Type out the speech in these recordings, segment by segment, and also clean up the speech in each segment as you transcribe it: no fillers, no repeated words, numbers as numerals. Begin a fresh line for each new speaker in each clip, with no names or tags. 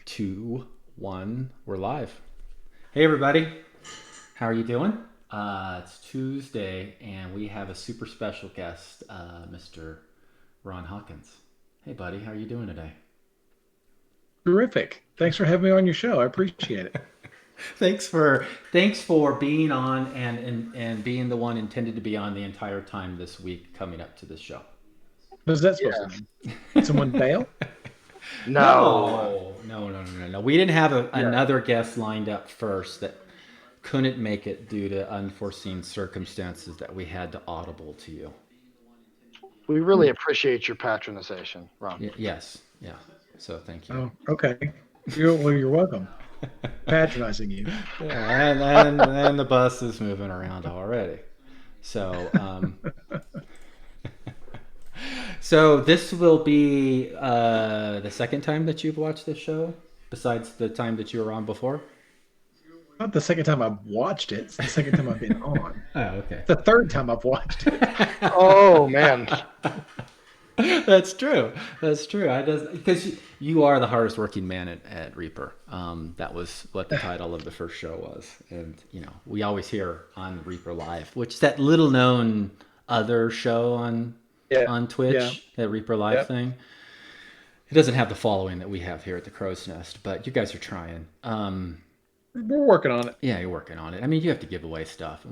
Two, one, we're live. Hey everybody, how are you doing? It's Tuesday and we have a super special guest, Mr. Ron Hawkins. Hey buddy, how are you doing today?
Terrific. Thanks for having me on your show. I appreciate it.
Thanks for being on and being the one intended to be on the entire time this week coming up to this show.
What is that supposed to
Yes.
mean? Did someone bail?
No.
No. We didn't have
Yeah.
another guest lined up first that couldn't make it due to unforeseen circumstances that we had to audible to you.
We really appreciate your patronization, Ron.
Yes, yeah. So thank you.
Oh, okay. You're welcome. Patronizing you.
Yeah, and the bus is moving around already. So so this will be the second time that you've watched this show, besides the time that you were on before.
Not the second time I've watched it. It's the second time I've been on.
Oh, okay.
The third time I've watched it.
Oh man.
That's true. That's true. I does because you are the hardest working man at Reaper. That was what the title of the first show was, and we always hear on Reaper Live, which is that little known other show on Twitch,
Yeah.
that Reaper Live thing. It doesn't have the following that we have here at the Crow's Nest, but you guys are trying.
We're working on it.
Yeah, you're working on it. I mean, you have to give away stuff.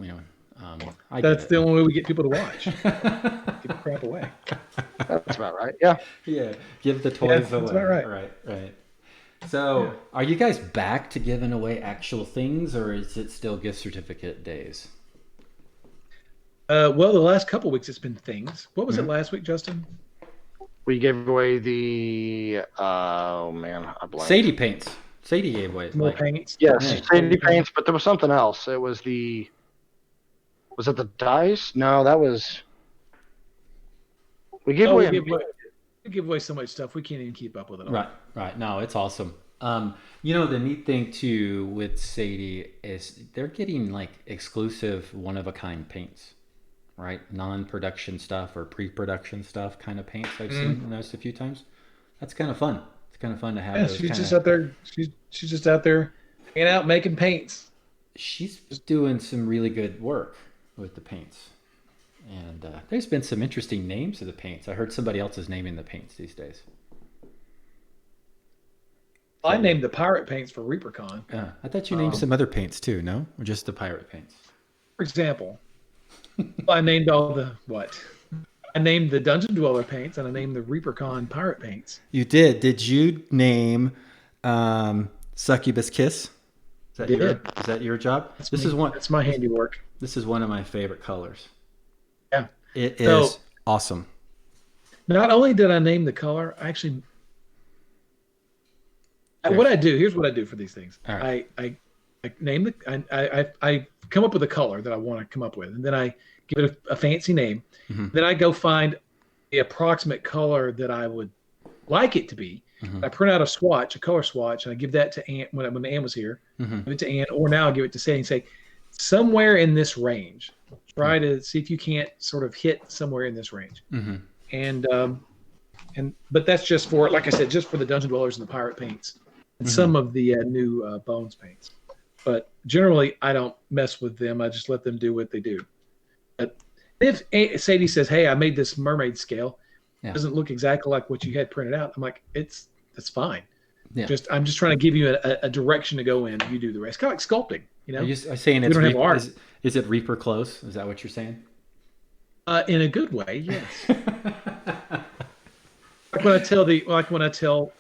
I
That's
get
the
it.
only way we get people to watch. Give the crap away.
That's about right. Yeah.
Yeah, give the
Yeah,
toys
that's
away.
about right.
Right. So, are you guys back to giving away actual things, or is it still gift certificate days?
Well, the last couple weeks it's been things. What was it
Mhm.
last week, Justin?
We gave away the oh man, I blanked.
Sadie paints. Sadie gave away.
More
Like,
paints.
Yes,
Yeah.
Sadie paints, but there was something else. It was was it the dice? No, that was we gave
Oh,
away
we give away so much stuff we can't even keep up with it all.
right. No, it's awesome. The neat thing too with Sadie is they're getting like exclusive one of a kind paints, right? Non-production stuff or pre-production stuff kind of paints I've seen and noticed a few times. That's kind of fun. It's kind of fun to have
Yeah,
those
she's
kind
just
of.
out there. She's just out there hanging out making paints.
She's doing some really good work with the paints. And there's been some interesting names of the paints. I heard somebody else is naming the paints these days.
I named the pirate paints for ReaperCon.
I thought you named some other paints too, no? Or just the pirate paints?
For example, I named all the what? I named the Dungeon Dweller paints and I named the ReaperCon pirate paints.
You did. Did you name Succubus Kiss?
I did.
Is that your job?
That's my handiwork.
This is one of my favorite colors.
Yeah.
It
So-
is awesome.
Not only did I name the color, I actually. What I do, here's what I do for these things.
All right.
I name I come up with a color that I want to come up with, and then I give it a fancy name.
Mhm.
Then I go find the approximate color that I would like it to be.
Mhm.
I print out a color swatch, and I give that to Ann when Ann was here.
Mhm.
Give it to Ann, or now I give it to Sadie and say, somewhere in this range. Try to see if you can't sort of hit somewhere in this range.
Mhm.
But that's just for, like I said, just for the Dungeon Dwellers and the Pirate paints and some of the new Bones paints. But generally, I don't mess with them. I just let them do what they do. But if Sadie says, "Hey, I made this mermaid scale,"
Yeah.
it doesn't look exactly like what you had printed out. I'm like, that's fine.
Yeah.
I'm just trying to give you a direction to go in. You do the rest. Kind of like sculpting, you know.
Are you saying
We
it's
don't have
Reaper,
art.
is it Reaper close? Is that what you're saying?
In a good way, yes. Like when I tell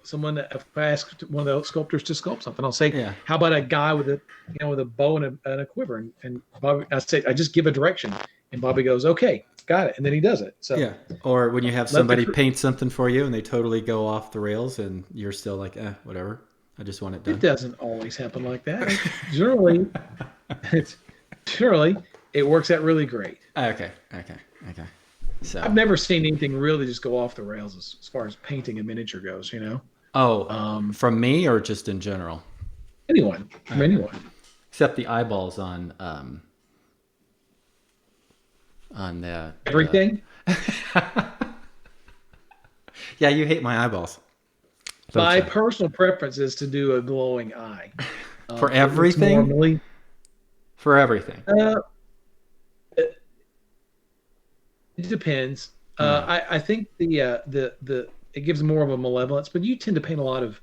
someone that if I ask one of the sculptors to sculpt something, I'll say,
Yeah.
"How about a guy with a bow and a quiver?" And Bobby, I just give a direction, and Bobby goes, "Okay, got it," and then he does it. So
Yeah. Or when you have
the
somebody
cr-
paint something for you and they totally go off the rails and you're still like, whatever. I just want it
it
done.
doesn't always happen like that. Generally, it's generally it works out really great.
Okay. So.
I've never seen anything really just go off the rails as far as painting a miniature goes.
From me or just in general?
From anyone.
Except the eyeballs on the
Everything.
Yeah, you hate my eyeballs.
My personal preference is to do a glowing eye.
For
It's
everything?
normally,
For everything.
it, it depends. I think the it gives more of a malevolence, but you tend to paint a lot of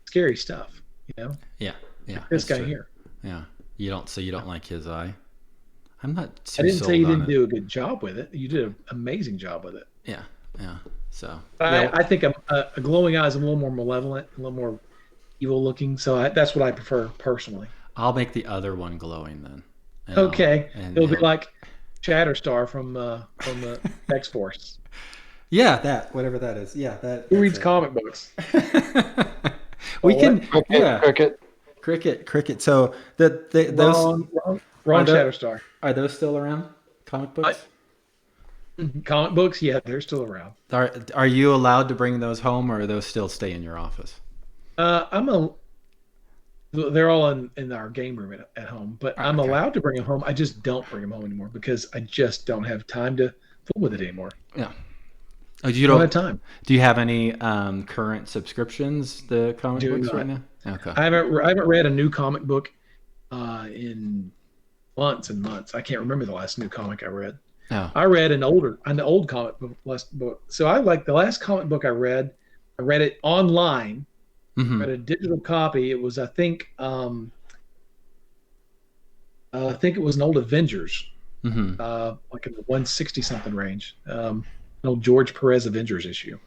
scary stuff. You know,
Yeah. Yeah.
this
That's
guy
true.
here.
Yeah. You don't like his eye? I'm not
I
too
didn't say you
sold on
didn't
it.
do a good job with it. You did an amazing job with it.
Yeah. Yeah. So,
I,
yeah.
I think a glowing eye is a little more malevolent, a little more evil looking. So that's what I prefer personally.
I'll make the other one glowing then. And
Okay, it'll be
he'll
like Shatterstar from the X Force.
yeah, that whatever that is. Yeah,
Who
that's
reads
it.
comic books?
We
Oh, what?
can
Cricket,
yeah,
cricket.
cricket. So those
Wrong
are the
Shatterstar.
are those still around? Comic
I,
books?
comic books, yeah, they're still around.
Are you allowed to bring those home, or are those still stay in your office?
I'm a. They're all in our game room at home, but I'm
Okay.
allowed to bring them home. I just don't bring them home anymore because I just don't have time to fool with it anymore.
Yeah. Oh, you
I don't have
don't.
time.
Do you have any current subscriptions, the comic
Do
books right
not.
now? Okay.
I haven't read a new comic book in months and months. I can't remember the last new comic I read.
Oh.
I read an old comic book last book. So I like the last comic book I read. I read it online.
Mm-hmm.
Read a digital copy. It was I think it was an old Avengers,
Mm-hmm.
like in the 160 something range. An old George Perez Avengers issue.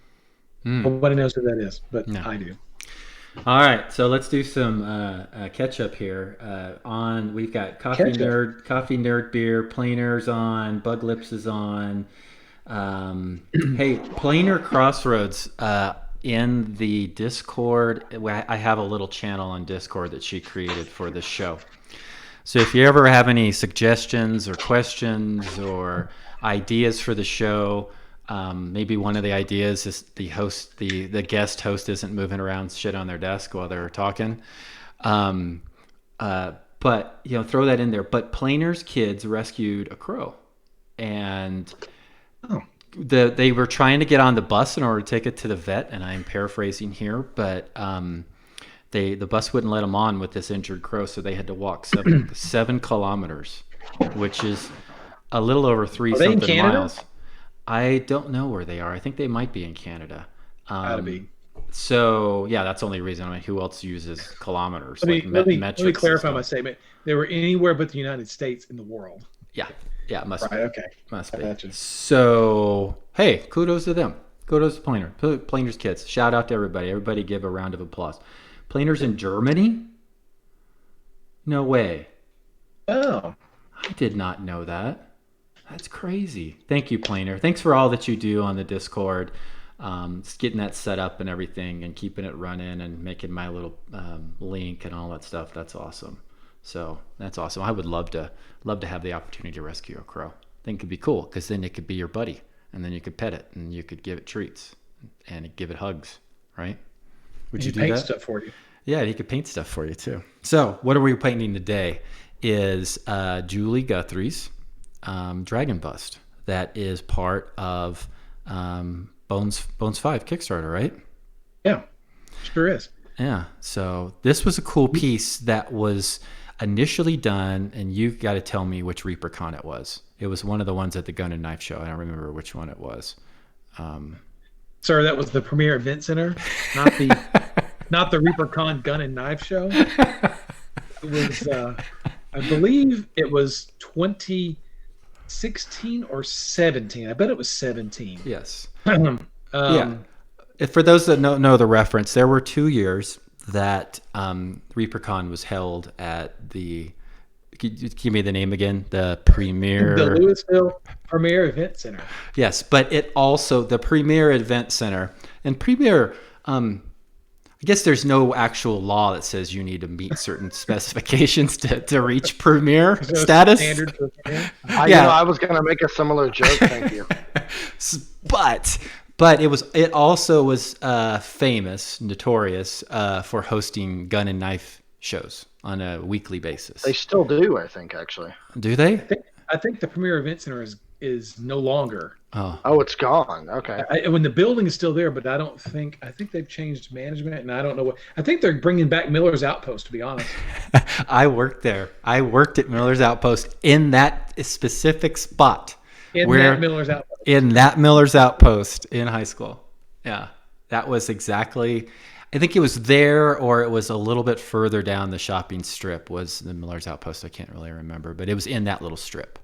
Mm.
Nobody knows who that is, but
No.
I do.
All right, so let's do some catch up here. We've got
Catch up.
Coffee Nerd Beer, Planers on, Bug Lips is on. Hey, Planer Crossroads in the Discord. I have a little channel on Discord that she created for this show. So if you ever have any suggestions or questions or ideas for the show, maybe one of the ideas is the guest host isn't moving around shit on their desk while they're talking. But throw that in there. But Planer's kids rescued a crow, and
Oh,
they were trying to get on the bus in order to take it to the vet. And I'm paraphrasing here, but the bus wouldn't let them on with this injured crow, so they had to walk 7 kilometers, which is a little over three
are they in
something
Canada?
miles. I don't know where they are. I think they might be in Canada.
Gotta be.
So yeah, that's the only reason. I mean, who else uses kilometers
Let me
metric
clarify
system?
my statement. They were anywhere but the United States in the world.
Yeah, it must
Right. Okay.
must
I
be.
gotcha.
So hey, kudos to them. Kudos to Planer's kids. Shout out to everybody. Everybody give a round of applause. Planer's in Germany? No way.
Oh,
I did not know that. That's crazy. Thank you, Planer. Thanks for all that you do on the Discord. Just getting that set up and everything and keeping it running and making my little link and all that stuff. That's awesome. So that's awesome. I would love to have the opportunity to rescue a crow. I think it'd be cool because then it could be your buddy and then you could pet it and you could give it treats and give it hugs, right? Would you do
paint
that?
stuff for you.
Yeah, he could paint stuff for you too. So what are we painting today is Julie Guthrie's Dragon Bust. That is part of Bones 5 Kickstarter, right?
Yeah, sure is.
Yeah. So this was a cool piece that was initially done, and you got to tell me which ReaperCon it was. It was one of the ones at the Gun and Knife Show. I don't remember which one it was.
Sir, that was the Premier Event Center, not the not the ReaperCon Gun and Knife Show. It was, I believe, it was 2016 or 17. I bet it was 17.
Yes.
Yeah.
For those that know the reference, there were 2 years that ReaperCon was held at the. Give me the name again. The Premier.
The Louisville Premier Event Center.
Yes, but it also the Premier Event Center and Premier. I guess there's no actual law that says you need to meet certain specifications to reach Premier status.
Standard for Premier.
I was gonna make a similar joke. Thank you.
But it also was notorious for hosting gun and knife shows on a weekly basis.
They still do, I think, actually.
Do they?
I think the Premier Event Center is no longer.
Oh,
Oh, it's gone. Okay.
When the building is still there, but I think they've changed management, and I don't know what. I think they're bringing back Miller's Outpost, to be honest.
I worked there. I worked at Miller's Outpost in that specific spot.
In that Miller's Outpost.
In that Miller's Outpost in high school. Yeah, that was exactly. I think it was there, or it was a little bit further down the shopping strip. Was the Miller's Outpost? I can't really remember, but it was in that little strip.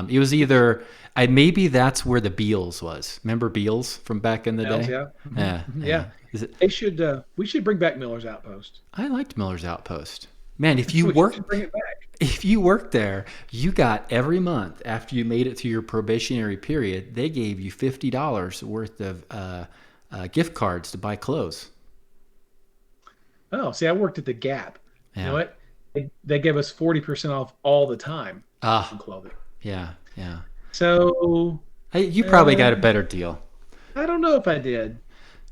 It was either maybe that's where the Beals was. Remember Beals from back in the day?
Yeah.
Yeah. Is it?
They should. We should bring back Miller's Outpost.
I liked Miller's Outpost. Man, if
We
you
should
worked
bring it back.
if you worked there, you got every month after you made it to your probationary period, they gave you $50 worth of gift cards to buy clothes.
Oh, see, I worked at the Gap.
Yeah.
You know what? They gave us 40% off all the time on
Ah,
clothing.
yeah.
So
Hey, you probably got a better deal,
I don't know if I did.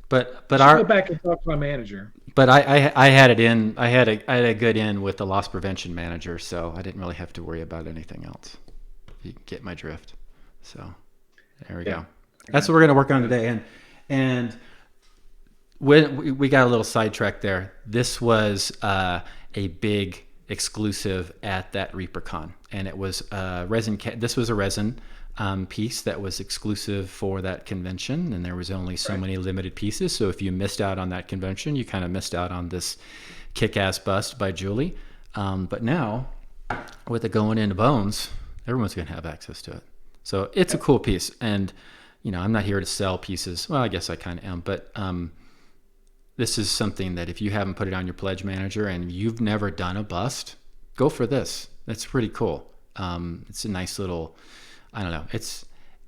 but
I should go back and talk to my manager.
But I had it in. I had a good in with the loss prevention manager, so I didn't really have to worry about anything else. You get my drift. So there we go. That's what we're gonna work on today. And when we got a little sidetracked there. This was a big exclusive at that ReaperCon, and it was resin. This was a resin piece that was exclusive for that convention, and there was only so many limited pieces. So if you missed out on that convention, you kind of missed out on this kick-ass bust by Julie. But now, with it going into Bones, everyone's going to have access to it. So it's a cool piece. And, I'm not here to sell pieces. Well, I guess I kind of am. But this is something that if you haven't put it on your pledge manager and you've never done a bust, go for this. It's pretty cool. It's a nice little... I don't know.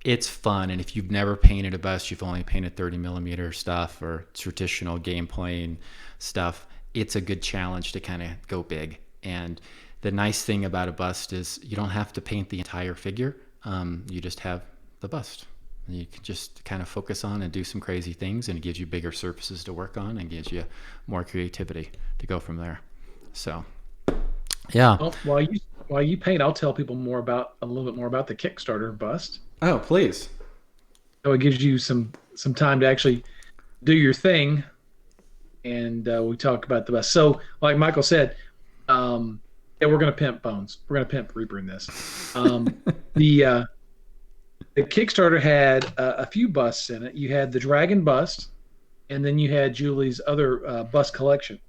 It's fun, and if you've never painted a bust, you've only painted 30 millimeter stuff or traditional game playing stuff. It's a good challenge to kind of go big. And the nice thing about a bust is you don't have to paint the entire figure. You just have the bust. And you can just kind of focus on and do some crazy things, and it gives you bigger surfaces to work on and gives you more creativity to go from there. So, yeah.
Well, while you paint, I'll tell people a little bit more about the Kickstarter bust.
Oh, please.
So it gives you some time to actually do your thing, and we talk about the bust. So, like Michael said, we're going to pimp Bones. We're going to pimp Reaper in this. The Kickstarter had a few busts in it. You had the Dragon bust, and then you had Julie's other bust collection.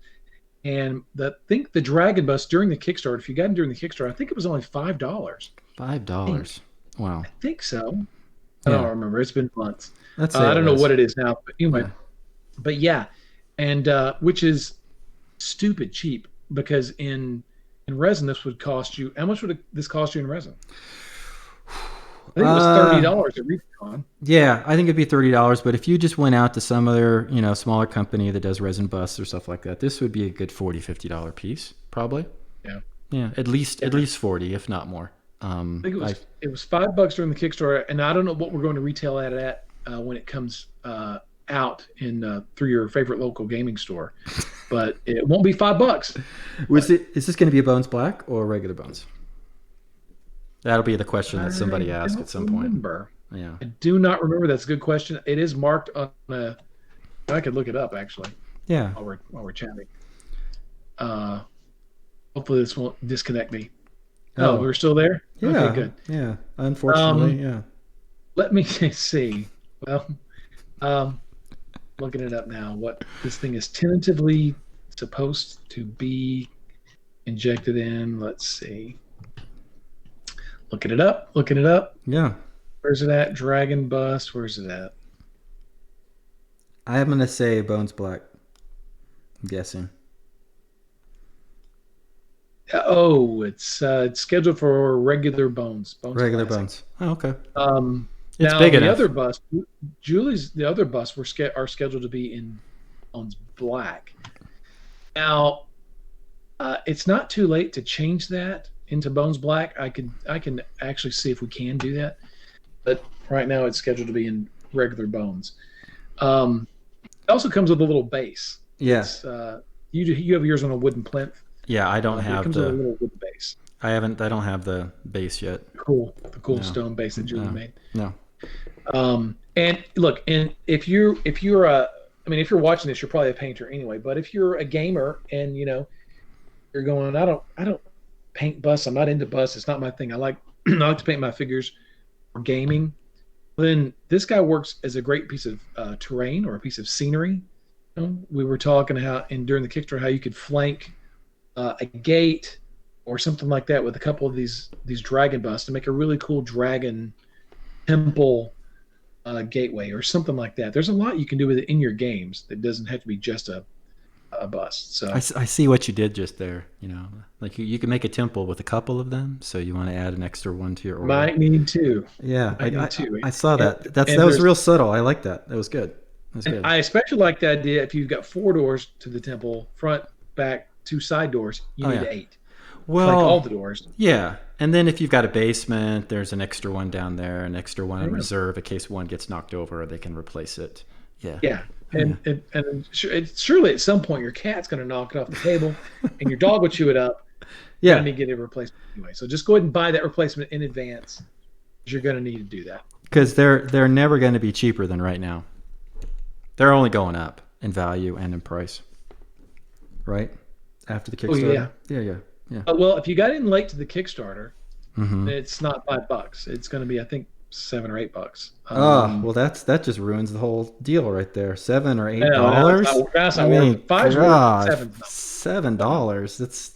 And I think the Dragon bust during the Kickstarter, if you got it during the Kickstarter, I think it was only $5.
$5. Wow.
I think so. I don't remember. It's been months.
Let's
I don't know what it is now, but anyway. Yeah. But yeah, and which is stupid cheap, because in resin this would cost you. How much would this cost you in resin? I think it was $30 at ReaperCon.
Yeah, I think it'd be $30. But if you just went out to some other, smaller company that does resin busts or stuff like that, this would be a good $40, $50 piece, probably.
Yeah.
Yeah, at least 40, if not more.
I think it was $5 during the Kickstarter, and I don't know what we're going to retail at when it comes out in through your favorite local gaming store, but it won't be $5.
Is this going to be a Bones Black or regular Bones? That'll be the question that somebody asked at some point. Yeah.
I do not remember. That's a good question. It is marked on a. I could look it up actually.
Yeah.
While we're chatting. Hopefully this won't disconnect me. Oh, we're still there?
Yeah.
Okay, good.
Yeah. Unfortunately, yeah.
Let me see. Well, looking it up now. What this thing is tentatively supposed to be injected in. Let's see. Looking it up.
Yeah.
Where's it at? Dragon Bust. Where's it at?
I'm going to say Bones Black. I'm guessing.
Oh, it's scheduled for regular Bones.
Regular
Classic.
Bones. Oh, okay.
It's
now, big
the
enough.
Other bust, the other busts are scheduled to be in Bones Black. Now, it's not too late to change that into Bones Black. I can actually see if we can do that, but right now it's scheduled to be in regular Bones. It also comes with a little base.
Yes.
You have yours on a wooden plinth.
Yeah, I don't have
it comes with a little wooden base.
I haven't. I don't have the base yet.
The cool
No,
stone base that Julie
no,
made.
no.
And look, and I mean, if you're watching this, you're probably a painter anyway. But if you're a gamer and you're going, I don't paint busts. I'm not into busts. It's not my thing. I like I like to paint my figures for gaming. Then this guy works as a great piece of terrain or a piece of scenery. We were talking how, and during the Kickstarter, how you could flank a gate or something like that with a couple of these dragon busts to make a really cool dragon temple gateway or something like that. There's a lot you can do with it in your games that doesn't have to be just a bust. So
I see what you did just there. Like you can make a temple with a couple of them, so you want to add an extra one to your order.
might need to.
Yeah,
Might need to.
I saw that. That was
there's
real subtle. I like that. That was good. That's
And
good.
I especially like the idea if you've got 4 doors to the temple, front, back, 2 side doors, you
Oh,
need
yeah.
8.
Well,
Like all the doors.
yeah. And then if you've got a basement, there's an extra one down there, an extra one in
Yeah.
reserve in case one gets knocked over, they can replace it. Yeah.
Yeah. And surely at some point your cat's going to knock it off the table and your dog will chew it up. You're
Yeah.
going to need to get a replacement anyway. So just go ahead and buy that replacement in advance. You're going to need to do that.
Because they're never going to be cheaper than right now. They're only going up in value and in price. Right? After the Kickstarter. Yeah.
Well, if you got in late to the Kickstarter,
Mm-hmm.
it's not $5. It's going to be, I think, $7 or $8.
Well, that just ruins the whole deal right there. $7 or $8.
That's
I
not
mean,
worth. Five's
gosh,
worth
$7.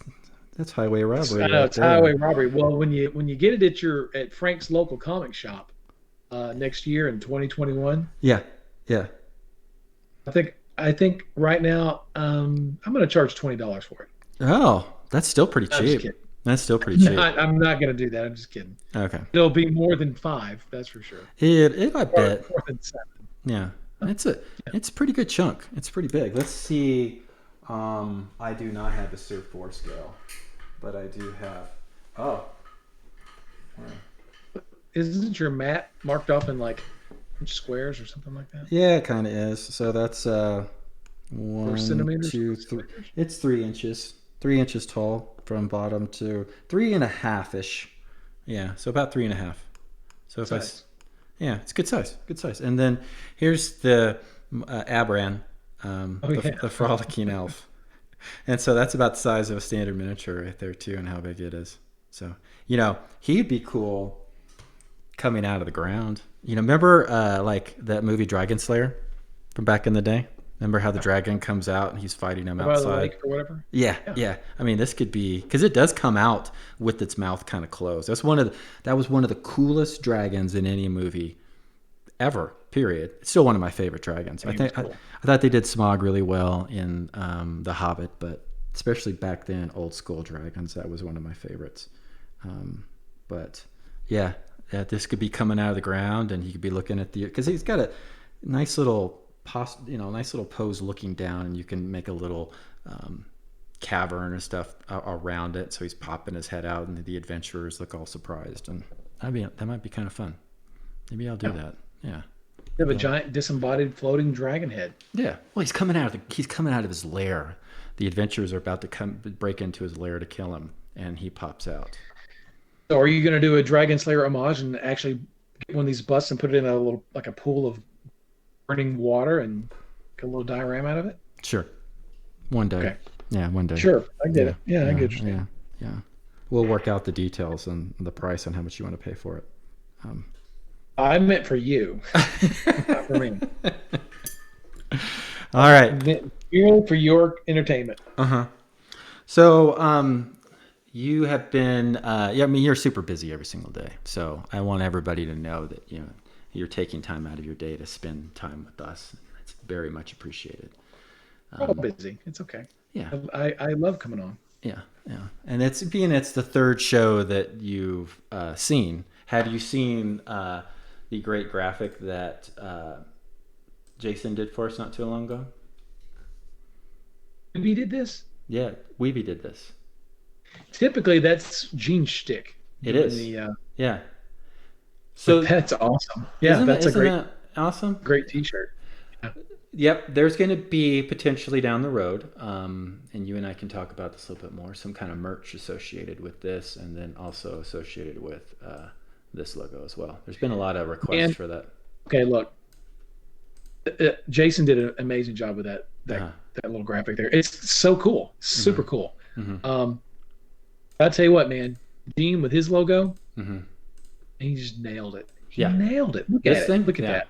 That's highway robbery.
I know
right
it's
there.
highway robbery. Well, when you get it at Frank's local comic shop next year in 2021,
Yeah.
I think right now I'm going to charge $20 for it.
Oh, that's still pretty
I'm just
cheap.
kidding.
That's still pretty cheap.
I'm not going to do that. I'm just kidding.
Okay.
It'll be more than 5, that's for sure.
I
Or
bet.
more than 7.
Yeah. It's a pretty good chunk. It's pretty big. Let's see. I do not have the Surf 4 scale, but I do have. Oh.
Isn't your mat marked off in like inch squares or something like that?
Yeah, it kind of is. So that's 1,
centimeters?
2, 3. It's 3 inches. 3 inches tall from bottom to 3.5 ish. Yeah, so about 3.5. So if
Nice.
yeah, it's good size. Good size. And then here's the Abran, the frolicking elf. And so that's about the size of a standard miniature right there too, and how big it is. So he'd be cool coming out of the ground. Remember like that movie Dragon Slayer from back in the day? Remember how the dragon comes out and he's fighting him
By the
outside?
lake or whatever.
Yeah. I mean, this could be because it does come out with its mouth kind of closed. That was one of the coolest dragons in any movie ever. Period. It's still one of my favorite dragons. I think
Cool.
I thought they did Smaug really well in The Hobbit, but especially back then, old school dragons. That was one of my favorites. But yeah, this could be coming out of the ground, and he could be looking at because he's got a nice little nice little pose looking down, and you can make a little cavern and stuff around it. So he's popping his head out, and the adventurers look all surprised, and that might be kind of fun. Maybe I'll do that. Yeah.
They have a giant disembodied floating dragon head.
Yeah. Well, he's coming out of his lair. The adventurers are about to break into his lair to kill him, and he pops out.
So are you going to do a Dragon Slayer homage and actually get one of these busts and put it in a little like a pool of burning water and get a little diorama out of it?
Sure. One day.
Okay.
Yeah, one day.
Sure, I get it. Yeah, I get you.
Yeah. We'll work out the details and the price and how much you want to pay for it.
I meant for you, not for me.
All right.
Purely for your entertainment.
So, you have been, you're super busy every single day. So I want everybody to know that, you're taking time out of your day to spend time with us. It's very much appreciated.
We're all busy. It's okay.
Yeah.
I love coming on.
Yeah. And it's the third show that you've seen. Have you seen the great graphic that Jason did for us not too long ago?
We did this?
Yeah, Weeby did this.
Typically, that's Gene's shtick.
It is. Yeah.
So that's awesome. Yeah, that's a
that awesome?
great T-shirt.
Yep, there's going to be potentially down the road, and you and I can talk about this a little bit more. Some kind of merch associated with this, and then also associated with this logo as well. There's been a lot of requests
And
for that.
okay, look, Jason did an amazing job with
Uh-huh.
that little graphic there. It's so cool, super cool.
Mm-hmm.
I'll tell you what, man, Dean with his logo,
Mm-hmm.
he just nailed it. He
Yeah.
nailed it. Look
This
at
thing?
it. Look at
Yeah.
that.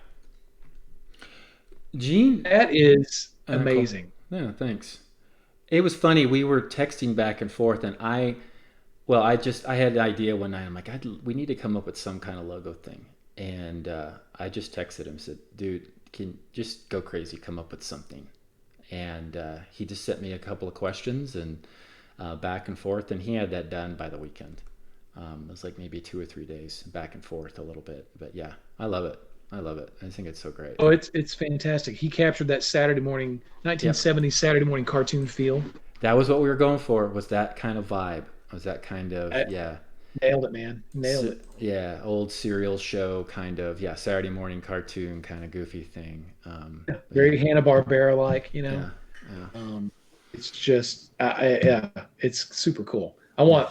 Gene.
That is
Cool.
amazing.
Yeah, thanks. It was funny. We were texting back and forth, and I had the idea one night. I'm like, we need to come up with some kind of logo thing, and I just texted him, said, "Dude, can just go crazy, come up with something." And he just sent me a couple of questions and back and forth, and he had that done by the weekend. It was like maybe 2 or 3 days back and forth a little bit, but yeah, I love it. I love it. I think it's so great.
Oh, it's fantastic. He captured that Saturday morning, 1970s Saturday morning cartoon feel.
That was what we were going for. Was that kind of vibe? Was that kind of yeah?
Nailed it, man. Nailed it.
Yeah, old serial show kind of Saturday morning cartoon kind of goofy thing.
Very Hanna-Barbera like, you know.
Yeah.
It's just yeah, it's super cool. I would,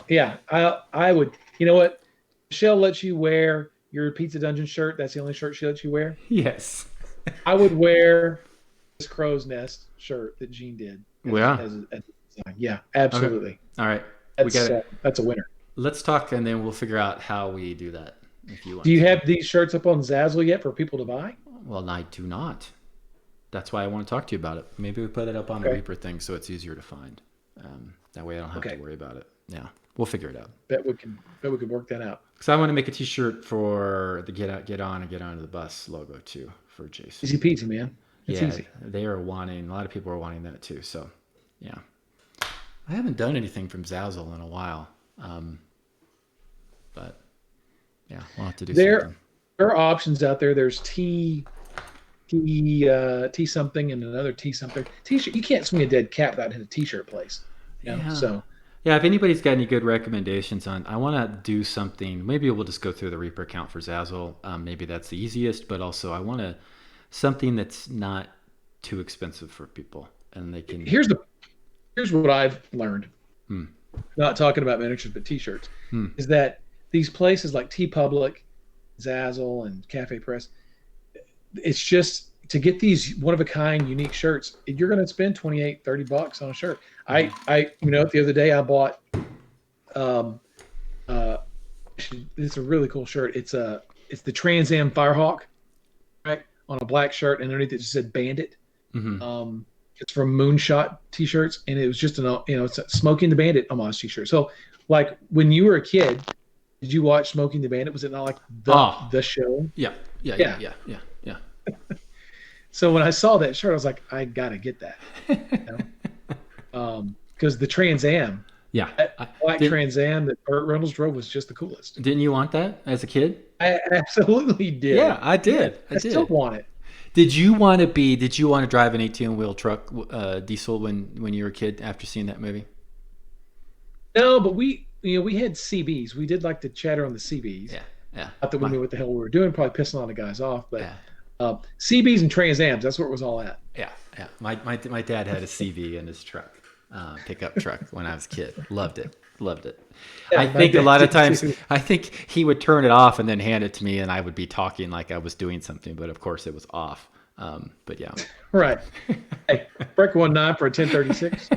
you know what? Michelle lets you wear your Pizza Dungeon shirt. That's the only shirt she lets you wear.
Yes.
I would wear this crow's nest shirt that Gene did. As a design. Yeah, absolutely.
Okay. All right.
That's a winner.
Let's talk, and then we'll figure out how we do that. If you want.
Do you have these shirts up on Zazzle yet for people to buy?
Well, I do not. That's why I want to talk to you about it. Maybe we put it up on the Reaper thing so it's easier to find. That way I don't have to worry about it. Yeah, we'll figure it out.
Bet we can work that out.
Because I want to make a T-shirt for the Get On and Get Onto the Bus logo too for Jason.
Easy peasy, man. It's easy.
They are wanting. A lot of people are wanting that too. So, yeah. I haven't done anything from Zazzle in a while, but yeah, we'll have to do something.
There are options out there. There's T something and another T something. T-shirt. You can't swing a dead cat without hitting a T-shirt place. You know?
Yeah.
So.
Yeah, if anybody's got any good recommendations on, I want to do something. Maybe we'll just go through the Reaper account for Zazzle. Maybe that's the easiest, but also I want something that's not too expensive for people, and they can.
Here's what I've learned. Not talking about miniatures, but T-shirts, is that these places like TeePublic, Zazzle, and Cafe Press, it's just to get these one-of-a-kind, unique shirts, you're going to spend $28-$30 on a shirt. The other day I bought, it's a really cool shirt. It's the Trans Am Firehawk, right, on a black shirt, and underneath it just said Bandit.
Mm-hmm.
It's from Moonshot T-shirts, and it was just it's a Smoking the Bandit homage T-shirt. So, like when you were a kid, did you watch Smoking the Bandit? Was it not like the show?
Yeah.
So when I saw that shirt, I was like, I gotta get that, because the Trans Am, Trans Am that Burt Reynolds drove was just the coolest.
Didn't you want that as a kid?
I absolutely did.
Yeah, I did.
I still want it.
Did you want to drive an 18-wheel truck, diesel, when you were a kid after seeing that movie?
No, but we had CBs. We did like to chatter on the CBs.
Yeah.
Not that we knew what the hell we were doing, probably pissing a lot of guys off, but CBs and Trans Ams, that's where it was all at.
Yeah. My dad had a CB in his truck, pickup truck when I was a kid. Loved it.
Yeah,
I think a lot of times, I think he would turn it off and then hand it to me, and I would be talking like I was doing something, but of course it was off. But yeah.
Right. Hey, break 19 for a 1036.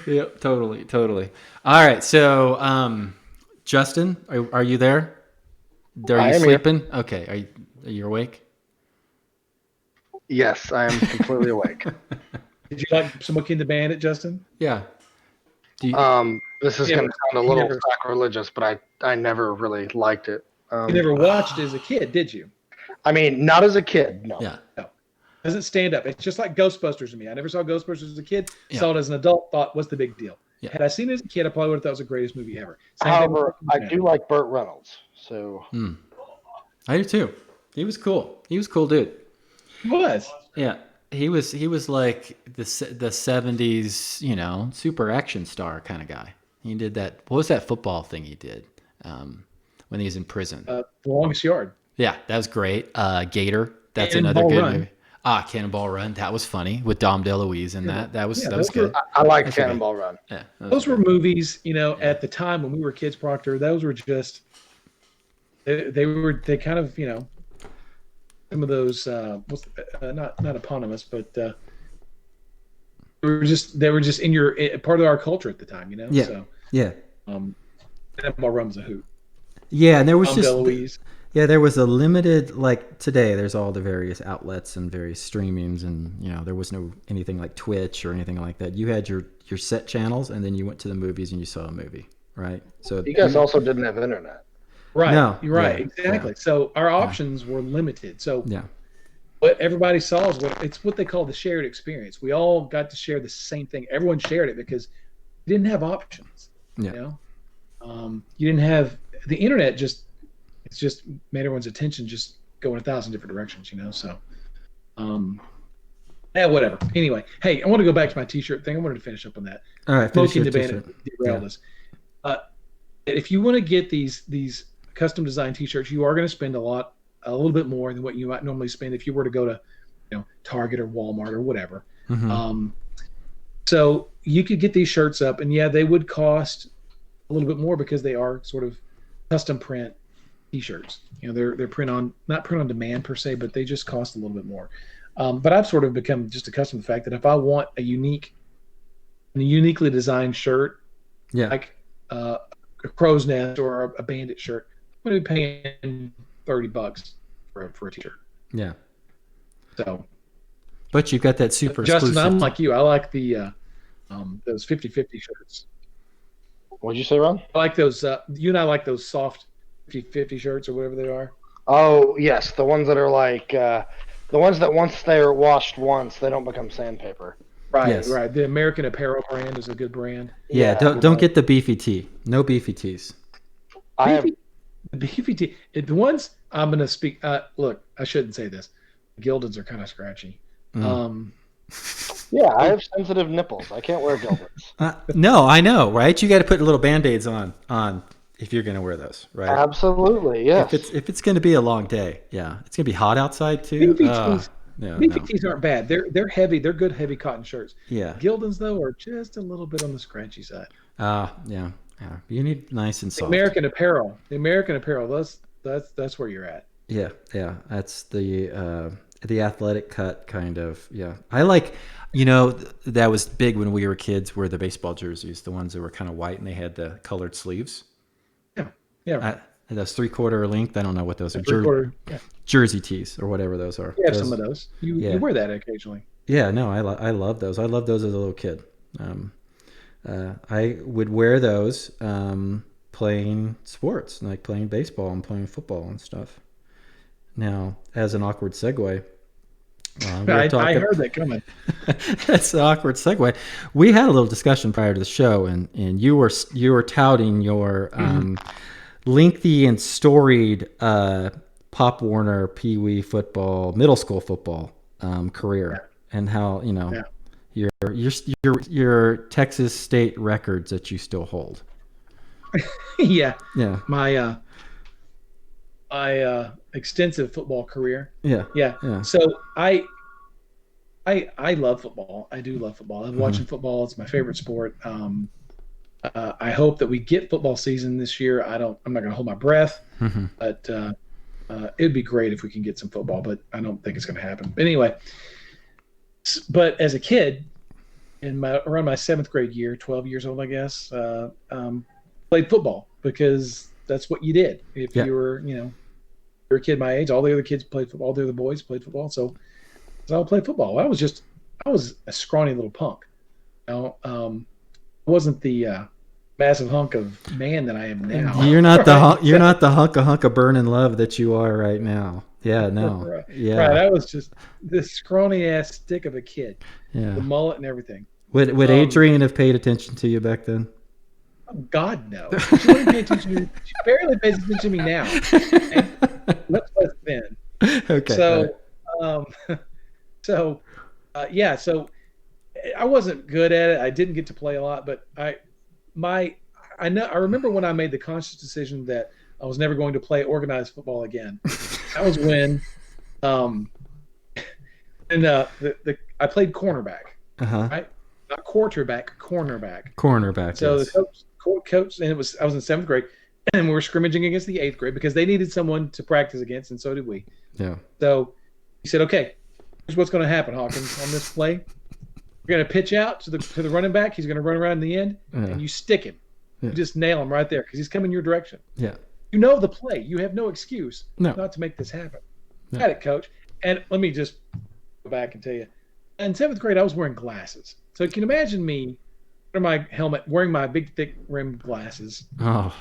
Yep, totally. All right, so Justin, are you there? Are you sleeping? Here. Okay, are you awake?
Yes, I am completely awake.
Did you like Smoking the Bandit, Justin?
Yeah.
This is going to sound a little sacrilegious, but I never really liked it.
You never watched it as a kid, did you?
I mean, not as a kid, no.
Yeah.
No. Doesn't stand up. It's just like Ghostbusters to me. I never saw Ghostbusters as a kid.
Yeah.
Saw it as an adult. Thought, what's the big deal?
Yeah.
Had I seen it as a kid, I probably would have thought it was the greatest movie ever.
However, I do like Burt Reynolds. So
I do too. He was cool. He was a cool dude.
He was.
Yeah. He was like the 70s, super action star kind of guy. He did that. What was that football thing he did when he was in prison?
The Longest Yard.
Yeah, that was great. Gator. That's another
Cannonball
good
Run.
movie. Cannonball Run. That was funny with Dom DeLuise and that. That was
those
good.
I like
That's okay.
Cannonball Run.
Yeah,
Those were
good.
movies,
Yeah.
at the time when we were kids, Proctor. Those were just they kind of some of those not eponymous, but they were just in your part of our culture at the time,
Yeah.
So
Yeah.
Cannonball Run was a hoot.
Yeah, and there was
Dom
just
DeLuise.
yeah, there was a limited, like today. There's all the various outlets and various streamings, and there was no anything like Twitch or anything like that. You had your set channels, and then you went to the movies and you saw a movie, right? So
You guys also didn't have internet.
Right.
No,
You're right.
yeah,
Exactly.
yeah.
So our options were limited. So
yeah,
what everybody saw is what they call the shared experience. We all got to share the same thing. Everyone shared it because you didn't have options.
yeah,
You didn't have the internet. It's just made everyone's attention just go in 1,000 different directions. So, whatever. Anyway, hey, I want to go back to my T-shirt thing. I wanted to finish up on that.
All right, finish
Smoking
your
the Bandit
T-shirt.
derailed us. If you want to get these custom design T-shirts, you are going to spend a little bit more than what you might normally spend if you were to go to, Target or Walmart or whatever.
Mm-hmm.
So you could get these shirts up, and yeah, they would cost a little bit more because they are sort of custom print T-shirts. They're not print on demand per se, but they just cost a little bit more. But I've sort of become just accustomed to the fact that if I want a uniquely designed shirt,
Yeah,
like a crow's nest or a bandit shirt, I'm going to be paying $30 for a T-shirt.
yeah.
So,
But you got that super
Justin,
exclusive.
I'm like you. I like the those 50-50 shirts.
What'd you say, Ron?
I like those. You and I like those soft 50-50 shirts or whatever they are.
Oh, yes, the ones that are like the ones that once they're washed once, they don't become sandpaper.
Right,
Yes.
right. The American Apparel brand is a good brand.
Yeah, don't get the beefy tee. No beefy tees.
I have
The beefy tee. The ones I'm going to speak. Look, I shouldn't say this. Gildeds are kind of scratchy.
Yeah, I have sensitive nipples. I can't wear Gilberts.
No, I know, right? You got to put little band-aids on if you're going to wear those, right?
Absolutely, yes.
If it's going to be a long day, yeah, it's going to be hot outside too.
Beefy tees aren't bad. They're heavy. They're good heavy cotton shirts.
Yeah.
Gildens though are just a little bit on the scratchy side.
Yeah. You need nice and soft.
The American Apparel. That's where you're at.
Yeah. That's the athletic cut kind of. Yeah, I like. That was big when we were kids. Were the baseball jerseys, the ones that were kind of white and they had the colored sleeves.
Yeah.
Those 3/4 length. I don't know what those are.
Yeah.
Jersey tees or whatever those are.
You have some of those. You wear that occasionally.
Yeah, no, I love those. I love those as a little kid. I would wear those playing sports, like playing baseball and playing football and stuff. Now, as an awkward segue,
I heard that coming.
That's an awkward segue. We had a little discussion prior to the show, and you were touting your lengthy and storied Pop Warner Pee Wee football, middle school football career, and how your Texas state records that you still hold.
Yeah.
Yeah.
My extensive football career.
Yeah.
So I love football. I do love football. I love watching football. It's my favorite sport. I hope that we get football season this year. I'm not going to hold my breath, but it'd be great if we can get some football. But I don't think it's going to happen. But anyway, but as a kid, around my 7th grade year, 12 years old, I guess, played football because that's what you did. If you were, you're a kid my age, all the other kids played football. All the other boys played football. So I played football. I was a scrawny little punk. Wasn't the massive hunk of man that I am now.
You're not the hunk of burning love that you are right now. Yeah, no.
Right.
Yeah.
Right. I was just this scrawny ass stick of a kid.
Yeah.
The mullet and everything.
Would Adrian have paid attention to you back then?
God, no. She wouldn't pay attention to me. She barely pays attention to me now. And much less then.
Okay.
So, So I wasn't good at it. I didn't get to play a lot, but I remember when I made the conscious decision that I was never going to play organized football again. That was when Um, and I played cornerback, right? Not quarterback, cornerback.
Cornerback.
So
Yes.
the coach, and I was in 7th grade, and we were scrimmaging against the 8th grade because they needed someone to practice against, and so did we.
Yeah.
So he said, "Okay, here's what's going to happen, Hawkins. On this play, you're going to pitch out to the running back. He's going to run around in the end, and you stick him.
Yeah.
You just nail him right there because he's coming your direction.
Yeah.
You know the play. You have no excuse
No.
not to make this happen."
No.
Got it, coach. And let me just go back and tell you, in 7th grade, I was wearing glasses. So you can imagine me under my helmet, wearing my big, thick rimmed glasses,
Oh.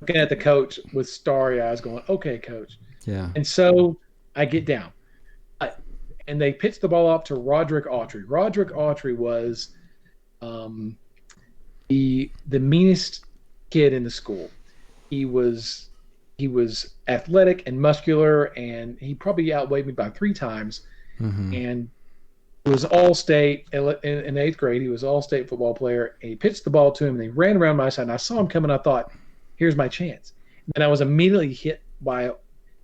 looking at the coach with starry eyes, going, "Okay, coach."
Yeah.
And so I get down, and they pitched the ball off to Roderick Autry. Roderick Autry was the meanest kid in the school. He was athletic and muscular, and he probably outweighed me by 3 times.
Mm-hmm.
And he was all-state in 8th grade. He was all-state football player. And he pitched the ball to him, and he ran around my side. And I saw him coming. I thought, "Here's my chance." And I was immediately hit by a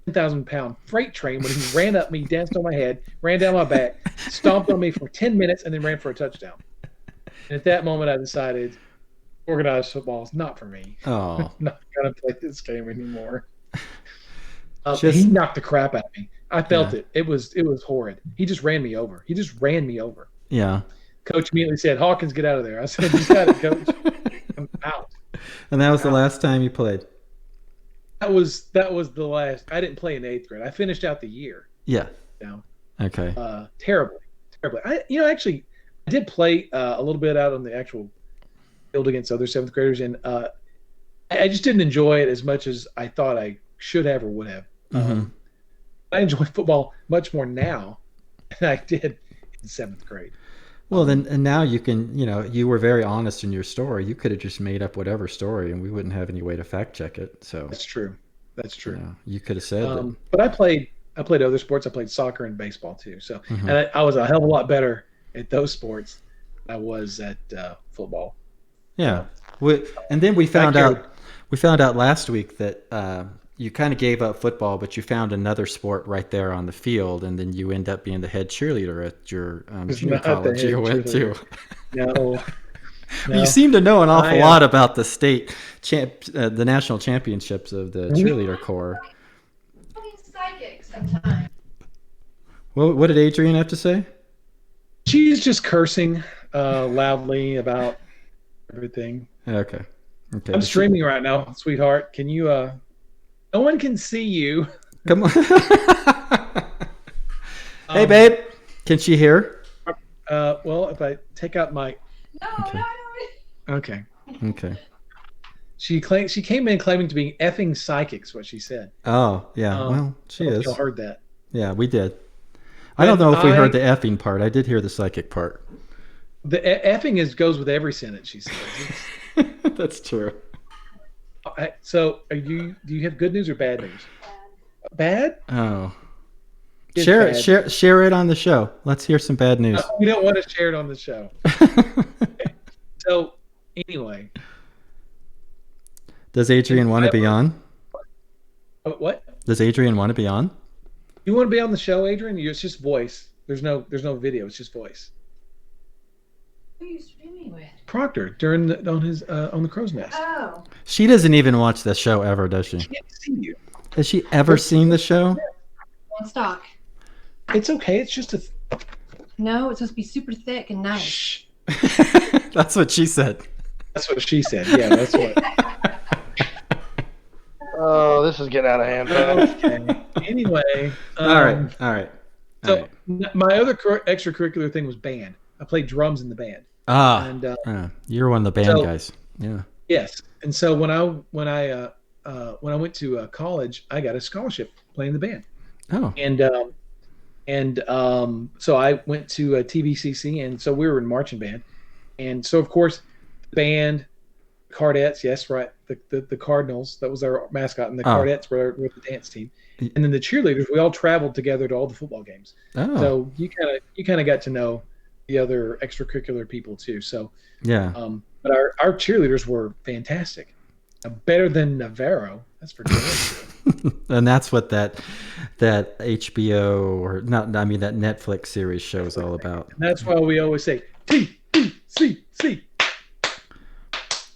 10,000-pound freight train when he ran up me, danced on my head, ran down my back, stomped on me for 10 minutes, and then ran for a touchdown. And at that moment, I decided organized football is not for me.
Oh.
I'm not going to play this game anymore.
Just-
He knocked the crap out of me. I felt it. It was horrid. He just ran me over.
Yeah.
Coach immediately said, "Hawkins, get out of there." I said, "You got it, coach. I'm out."
And that was the last time you played.
That was the last. I didn't play in 8th grade. I finished out the year.
Yeah.
You know,
Okay.
terribly. I actually I did play a little bit out on the actual field against other 7th graders, and I just didn't enjoy it as much as I thought I should have or would have.
Mm-hmm.
I enjoy football much more now than I did in 7th grade.
Well, then, and now you can, you were very honest in your story. You could have just made up whatever story, and we wouldn't have any way to fact check it. So
That's true.
you could have said that.
But I played other sports. I played soccer and baseball too. So,
Mhm.
and I was a hell of a lot better at those sports than I was at football.
Yeah. And then we found
Thank
out last week that you kind of gave up football, but you found another sport right there on the field, and then you end up being the head cheerleader at your junior
not the
college
head
you went to.
No.
You seem to know an awful
I,
lot about the the national championships of the cheerleader corps.
Psychic sometimes.
What did Adrian have to say?
She's just cursing loudly about everything.
Okay.
I'm streaming right now, sweetheart. Can you? No one can see you.
Come on. Hey, babe. Can she hear?
Well, if I take out my.
No,
Okay.
no.
Okay.
Okay.
She came in claiming to be effing psychic. Is what she said.
Oh, yeah. Well, she
I don't know
is.
if y'all heard that.
Yeah, we did. I don't know if we
I-
heard the effing part. I did hear the psychic part.
The effing goes with every sentence she says.
That's true.
So, do you have good news or bad news? Bad?
Oh.
It's
Share
bad.
it. Share it on the show. Let's hear some bad news.
We don't want to share it on the show. So, anyway,
Does Adrian want to be on?
what?
Does Adrian want to be on?
You want to be on the show, Adrian? It's just voice. There's no video. It's just voice.
Who are you streaming with?
Proctor on the crow's nest.
Oh.
She doesn't even watch the show ever, does she?
I can't see you.
Has she ever seen the show?
On stock.
It's okay. It's just a.
No, it's supposed to be super thick and nice.
Shh.
That's what she said.
That's what she said. Yeah, that's what.
Oh, this is getting out of hand. folks.
Okay. Anyway.
All right.
So my other extracurricular thing was band. I played drums in the band.
Ah,
And
you're one of the band
so-
guys. Yeah.
yes, and so when I went to college, I got a scholarship playing the band.
Oh.
And so I went to TVCC, and so we were in marching band, and so of course, the band, Cardettes, yes, right, the Cardinals, that was our mascot, and the Cardettes were the dance team, and then the cheerleaders, we all traveled together to all the football games.
Oh.
So you kind of got to know the other extracurricular people too. So
Yeah.
but our cheerleaders were fantastic, better than Navarro. That's for sure.
And that's what that HBO or not, I mean that Netflix series show is all about.
And that's why we always say TVCC.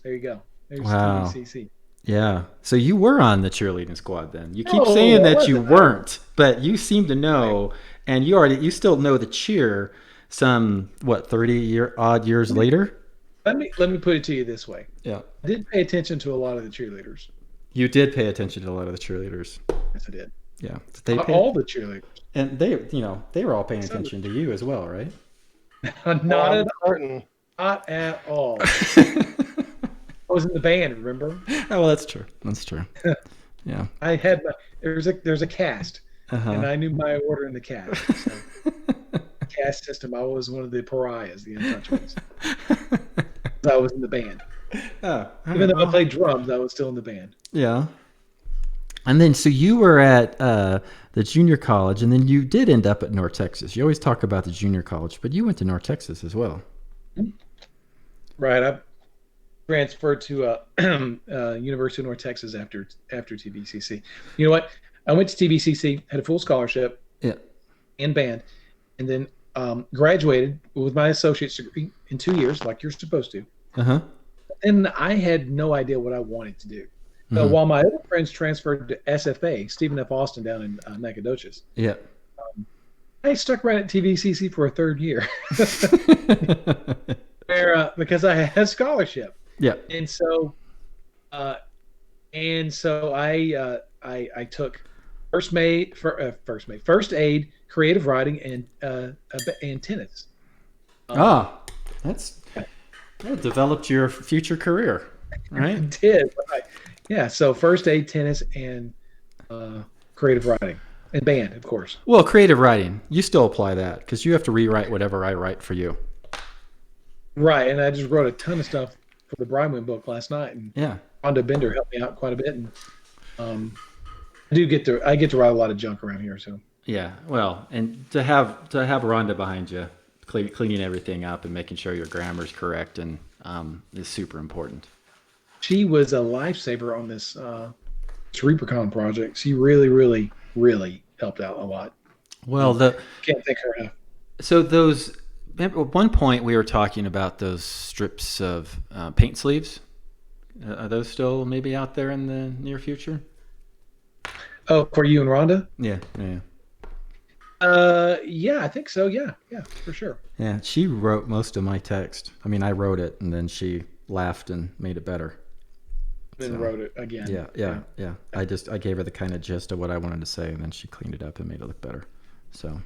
There you go. There's
Wow.
TVCC.
Yeah. So you were on the cheerleading squad then. You keep
No,
saying
I
that you
wasn't.
weren't, but you seem to know, and you still know the cheer some 30 odd years later?
Let me put it to you this way.
Yeah.
I did pay attention to a lot of the cheerleaders.
You did pay attention to a lot of the cheerleaders.
Yes, I did.
Yeah.
Not all the cheerleaders.
And they were all paying attention to you as well, right?
Not at all. I was in the band, remember?
Oh, well, that's true. That's true. Yeah.
I had there's a cast,
Uh-huh.
and I knew my order in the cast. So, cast system, I was one of the pariahs, the untouchables. I was in the band.
Oh,
Even though I played drums, I was still in the band.
yeah. And then, so you were at the junior college, and then you did end up at North Texas. You always talk about the junior college, but you went to North Texas as well.
Right. I transferred to University of North Texas after TVCC. You know what? I went to TVCC, had a full scholarship
Yeah.
in band, and then graduated with my associate's degree in 2 years, like you're supposed to.
Uh-huh.
And I had no idea what I wanted to do. So while my other friends transferred to SFA, Stephen F. Austin down in Nacogdoches,
Yeah.
I stuck right at TVCC for a third year because I had a scholarship.
Yeah.
And so I took first aid, creative writing, and tennis.
That developed your future career, right?
Did right. Yeah. So first aid, tennis, and creative writing, and band, of course.
Well, creative writing, you still apply that because you have to rewrite whatever I write for you.
Right. And I just wrote a ton of stuff for the Brymwin book last night, and
Yeah.
Rhonda Bender helped me out quite a bit. And I get to write a lot of junk around here. So
Yeah. Well, and to have Rhonda behind you, cleaning everything up and making sure your grammar's correct and is super important.
she was a lifesaver on this ReaperCon project. She really, really, really helped out a lot.
Well,
Can't thank her enough.
so those. At one point, we were talking about those strips of paint sleeves. Are those still maybe out there in the near future?
Oh, for you and Rhonda?
Yeah. Yeah.
Yeah, I think so. Yeah, for sure.
Yeah, she wrote most of my text. I mean, I wrote it, and then she laughed and made it better.
Then
So,
wrote it again.
Yeah. I gave her the kind of gist of what I wanted to say, and then she cleaned it up and made it look better. So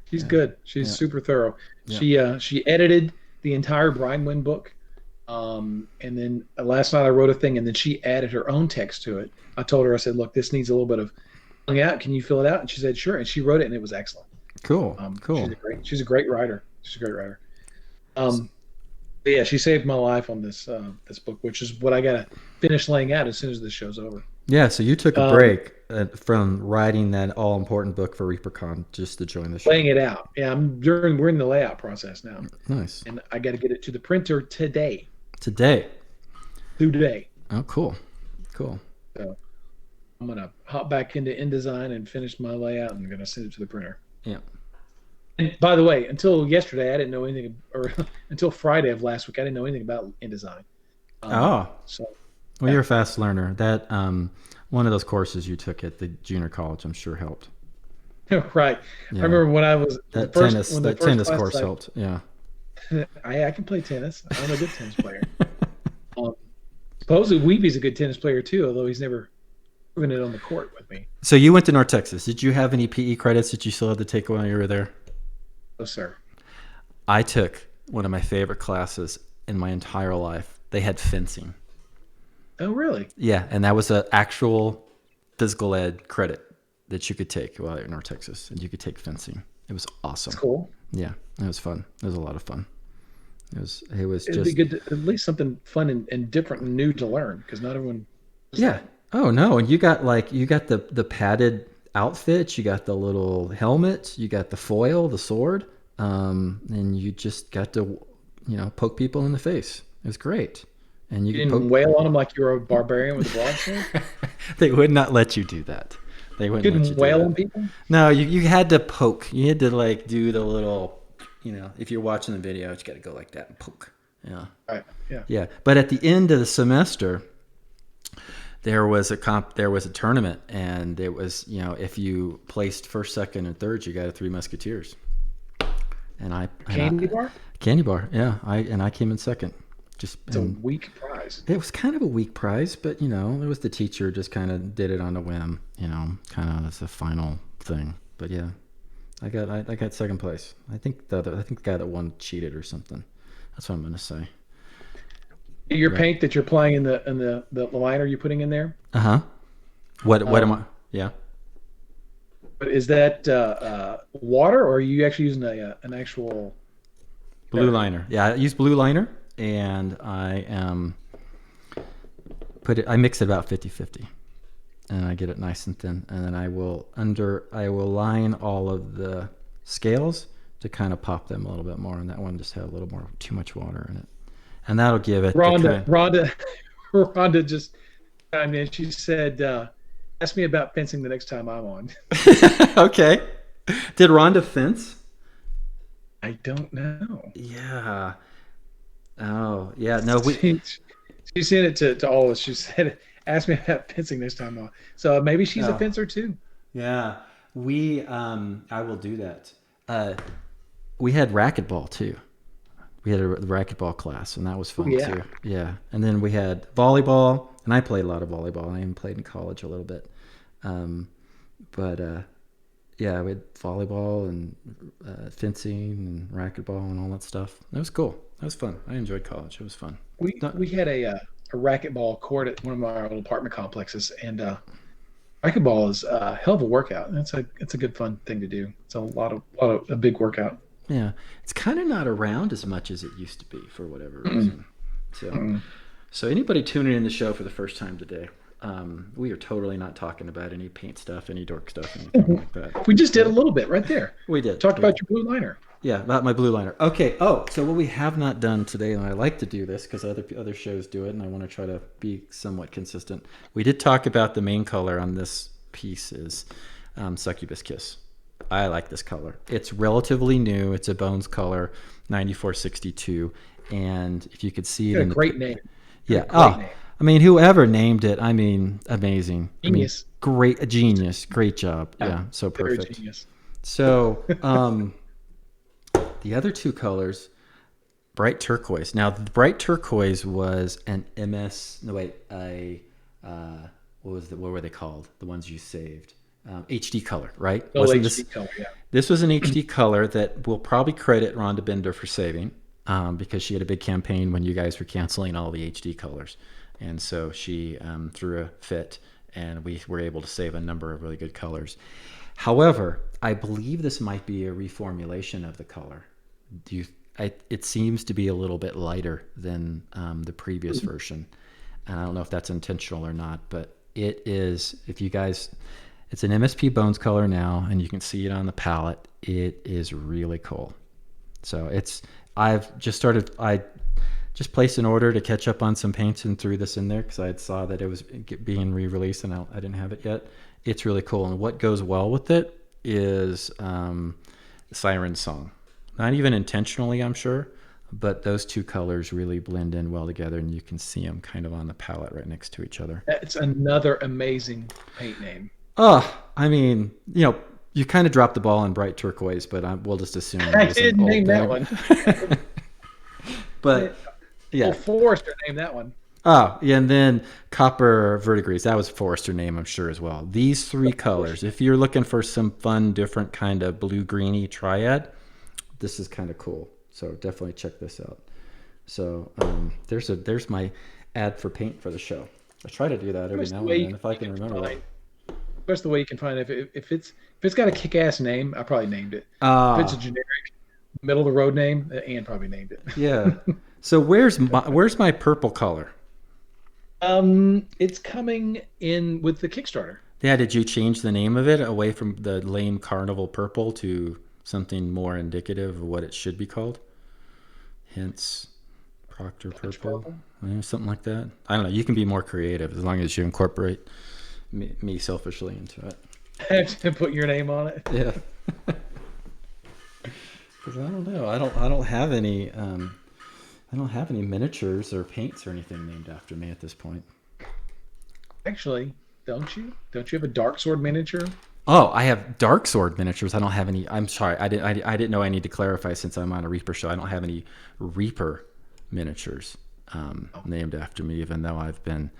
She's good. She's super thorough.
Yeah.
She edited the entire Brymwin book. And then last night I wrote a thing, and then she added her own text to it. I told her, I said, look, this needs a little bit of filling out. Can you fill it out? And she said, sure. And she wrote it, and it was excellent.
cool.
She's a great writer. She's a great writer. But yeah, she saved my life on this book, which is what I gotta finish laying out as soon as this show's over.
Yeah, so you took a break from writing that all important book for ReaperCon just to join the show.
Laying it out. Yeah, we're in the layout process now,
Nice.
and I got to get it to the printer today.
Today.
Oh,
cool.
So I'm gonna hop back into InDesign and finish my layout, and I'm gonna send it to the printer.
Yeah.
And by the way, until yesterday, I didn't know anything, or until Friday of last week, I didn't know anything about InDesign. So
Well, you're a fast learner. That one of those courses you took at the junior college, I'm sure helped.
right.
Yeah.
I remember when I was
That
first,
tennis,
when the
that
first
tennis
class
course
I-
helped. Yeah.
I can play tennis. I'm a good tennis player. Supposedly Weepy's a good tennis player too, although he's never proven it on the court with me.
So you went to North Texas. Did you have any PE credits that you still had to take while you were there?
Oh, sir.
I took one of my favorite classes in my entire life. They had fencing.
Oh, really?
Yeah, and that was an actual physical ed credit that you could take while you're in North Texas, and you could take fencing. It was awesome.
That's cool.
Yeah, it was fun. It was a lot of fun. It was
It'd be good to, at least something fun and different and new to learn, because not everyone.
Yeah. Oh no, and you got the padded outfit, you got the little helmet, you got the foil, the sword, and you just got to poke people in the face. It was great. And
You
you could
didn't
poke.
wail on them like you were a barbarian with a broadsword.
They would not let you do that. They wouldn't let you
Couldn't
do
wail
that.
on people.
No, you had to poke. You had to like do the little, if you're watching the video, you got to go like that and poke. Yeah.
Right. Yeah.
Yeah. But at the end of the semester, there was a tournament, and it was, if you placed first, second, and third, you got a Three Musketeers.
Candy bar.
Candy bar. Yeah. I came in second.
It's a weak prize.
It was kind of a weak prize, but it was the teacher just kind of did it on a whim, kind of as a final thing. But yeah, I got second place. I think the guy that won cheated or something. That's what I'm gonna say.
Your paint that you're playing in the liner you're putting in there.
What am I? Yeah.
But is that water, or are you actually using an actual
Blue liner? Yeah, I use blue liner, and I mix it about 50-50, and I get it nice and thin, and then I will line all of the scales to kind of pop them a little bit more, and that one just had a little more too much water in it, and that'll give it.
Rhonda just chimed in. She said, "Ask me about fencing the next time I'm on."
Okay. Did Rhonda fence?
I don't know.
Yeah. Oh, yeah. No,
She sent it to all of us. She said, "Ask me about fencing next time on." So maybe she's a fencer too.
Yeah. I will do that. We had racquetball too. We had a racquetball class, and that was fun too. Yeah. And then we had volleyball, and I played a lot of volleyball. I even played in college a little bit. Yeah, we had volleyball and fencing and racquetball and all that stuff. That was cool. That was fun. I enjoyed college. It was fun.
We had a racquetball court at one of our old apartment complexes, and racquetball is a hell of a workout. It's a good fun thing to do. It's a big workout.
Yeah, it's kind of not around as much as it used to be for whatever reason. So anybody tuning in the show for the first time today, we are totally not talking about any paint stuff, any dork stuff, anything like that.
We just did a little bit right there.
We did.
Talked about your blue liner.
Yeah, about my blue liner. Okay. Oh, so what we have not done today, and I like to do this because other shows do it, and I want to try to be somewhat consistent. We did talk about the main color on this piece is Succubus Kiss. I like this color. It's relatively new. It's a Bones color, 9462, and if you could see it,
Great name.
Yeah.
Great name.
I mean, whoever named it, amazing.
Genius.
Great genius. Great job. Yeah, so perfect.
Genius.
So, the other two colors, bright turquoise. Now, the bright turquoise was an what were they called? The ones you saved. HD color, right?
HD color, yeah.
This was an HD color that we'll probably credit Rhonda Bender for saving because she had a big campaign when you guys were canceling all the HD colors. And so she threw a fit, and we were able to save a number of really good colors. However, I believe this might be a reformulation of the color. It seems to be a little bit lighter than the previous version. And I don't know if that's intentional or not, but it is, it's an MSP Bones color now, and you can see it on the palette. It is really cool. So I just placed an order to catch up on some paints and threw this in there because I saw that it was being re-released and I didn't have it yet. It's really cool. And what goes well with it is Siren Song. Not even intentionally, I'm sure, but those two colors really blend in well together, and you can see them kind of on the palette right next to each other.
It's another amazing paint name.
Oh, I mean, you kind of dropped the ball on bright turquoise, but we'll just assume
I didn't name that one.
But yeah,
well, Forrester named that one.
Oh, yeah, and then copper verdigris. That was Forrester name, I'm sure, as well. These three colors, if you're looking for some fun, different kind of blue-greeny triad, this is kind of cool. So definitely check this out. So there's my ad for paint for the show. I try to do that every now and then if I can remember that.
That's the way you can find it. If it's got a kick-ass name, I probably named it. If it's a generic middle of the road name, Ann probably named it.
Yeah. So where's my purple color?
It's coming in with the Kickstarter.
Yeah. Did you change the name of it away from the lame Carnival Purple to something more indicative of what it should be called? Hence, Proctor Purple. Something like that. I don't know. You can be more creative as long as you incorporate me selfishly into it.
Have to put your name on it.
Yeah. Because I don't know. I don't have any. I don't have any miniatures or paints or anything named after me at this point.
Actually, don't you? Don't you have a dark sword miniature?
Oh, I have dark sword miniatures. I don't have any. I'm sorry. I didn't know I need to clarify since I'm on a Reaper show. I don't have any Reaper miniatures named after me, even though I've been,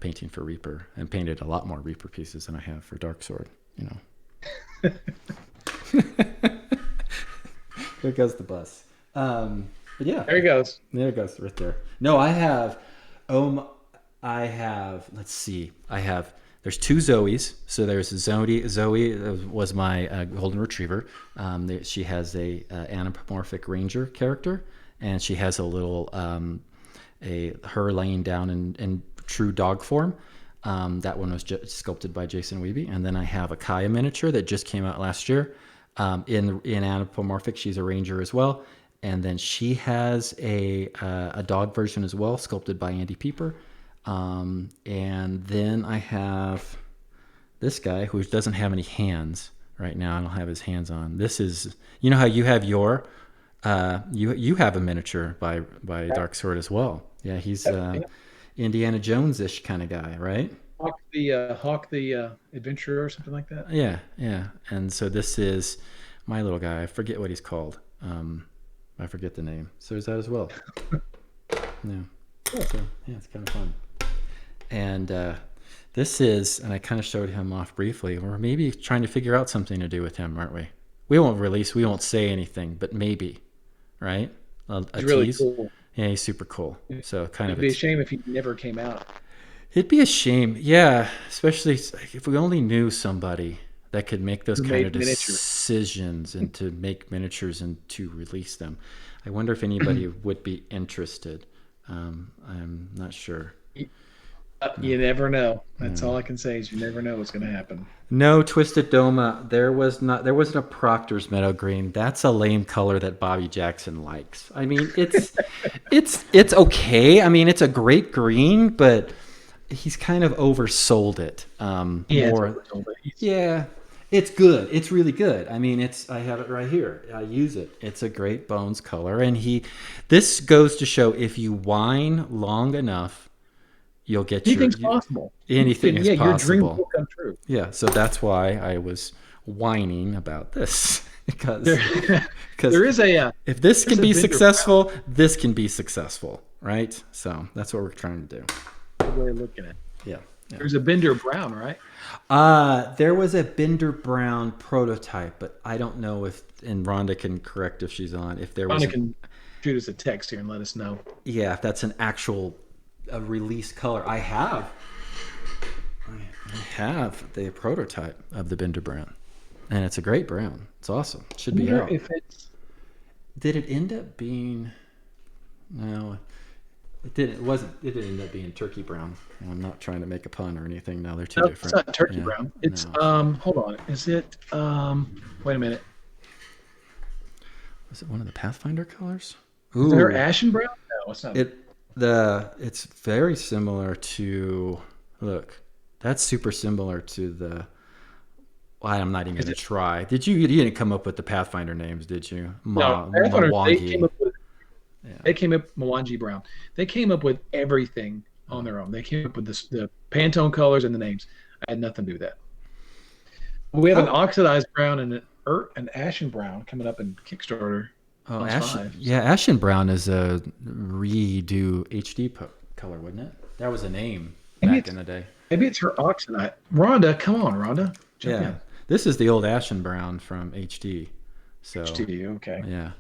painting for Reaper and painted a lot more Reaper pieces than I have for dark sword. There goes the bus. But yeah,
There he goes.
there it goes right there. No, I have. Let's see. There's two Zoes. So there's Zoe. Zoe was my golden retriever. She has a anthropomorphic ranger character, and she has a little her laying down in true dog form. That one was sculpted by Jason Wiebe. And then I have a Kaya miniature that just came out last year. In anthropomorphic, she's a ranger as well. And then she has a dog version as well, sculpted by Andy Pieper. And then I have this guy who doesn't have any hands right now. I don't have his hands on. This is, you know how you have your, you have a miniature by Dark Sword as well. Yeah, he's Indiana Jones-ish kind of guy, right?
Hawk the adventurer or something like that.
Yeah. And so this is my little guy. I forget what he's called. I forget the name. So is that as well. Yeah. So, yeah, it's kind of fun. And this is, and I kind of showed him off briefly. We're maybe trying to figure out something to do with him, aren't we? We won't say anything, but maybe, right? A
It's really
tease.
cool.
Yeah, he's super cool. So kind
It'd
of
be a shame if he never came out.
It'd be a shame, yeah. Especially if we only knew somebody that could make those
Who
kind of
made miniatures.
decisions and to make miniatures and to release them. I wonder if anybody would be interested. I'm not sure.
You never know. That's all I can say is you never know what's going to happen.
No, Twisted Doma. There wasn't a Proctor's Meadow Green. That's a lame color that Bobby Jackson likes. I mean, it's okay. I mean, it's a great green, but he's kind of oversold it. Yeah, it's good. It's really good. I mean, I have it right here. I use it. It's a great bones color, and this goes to show if you whine long enough, you'll get
Anything's possible.
Anything is possible.
Your dream will come true.
Yeah, so that's why I was whining about this because
There is
if this can be
Bender
successful, this can be successful, right? So that's what we're trying to do.
Good way of looking at it.
Yeah.
There's a Bender Brown, right?
There was a Bender Brown prototype, but I don't know and Rhonda can correct if she's on, if there was.
Rhonda can shoot us a text here and let us know.
Yeah, if that's an actual release color. I have the prototype of the Bender Brown, and it's a great brown. It's awesome. It should be out. Did it end up being? No, it didn't. It didn't end up being turkey brown. And I'm not trying to make a pun or anything. No, they're too different.
It's not turkey brown. It's hold on. Is it? Wait a minute.
Was it one of the Pathfinder colors?
Is there ashen brown? No, it's not.
It's very similar to. Look, that's super similar to the. Well, I'm not even going to try. You didn't come up with the Pathfinder names, did you?
No, Pathfinder, they came up with Mwangi Brown. They came up with everything on their own. They came up with the Pantone colors and the names. I had nothing to do with that. We have an oxidized brown and an ashen brown coming up in Kickstarter.
Oh, Ashen Brown is a redo HD color, wouldn't it? That was a name back in the day.
Maybe it's her oxidized. Rhonda, come on, Rhonda. Jump in.
This is the old Ashen Brown from HD. So
HD, okay.
Yeah.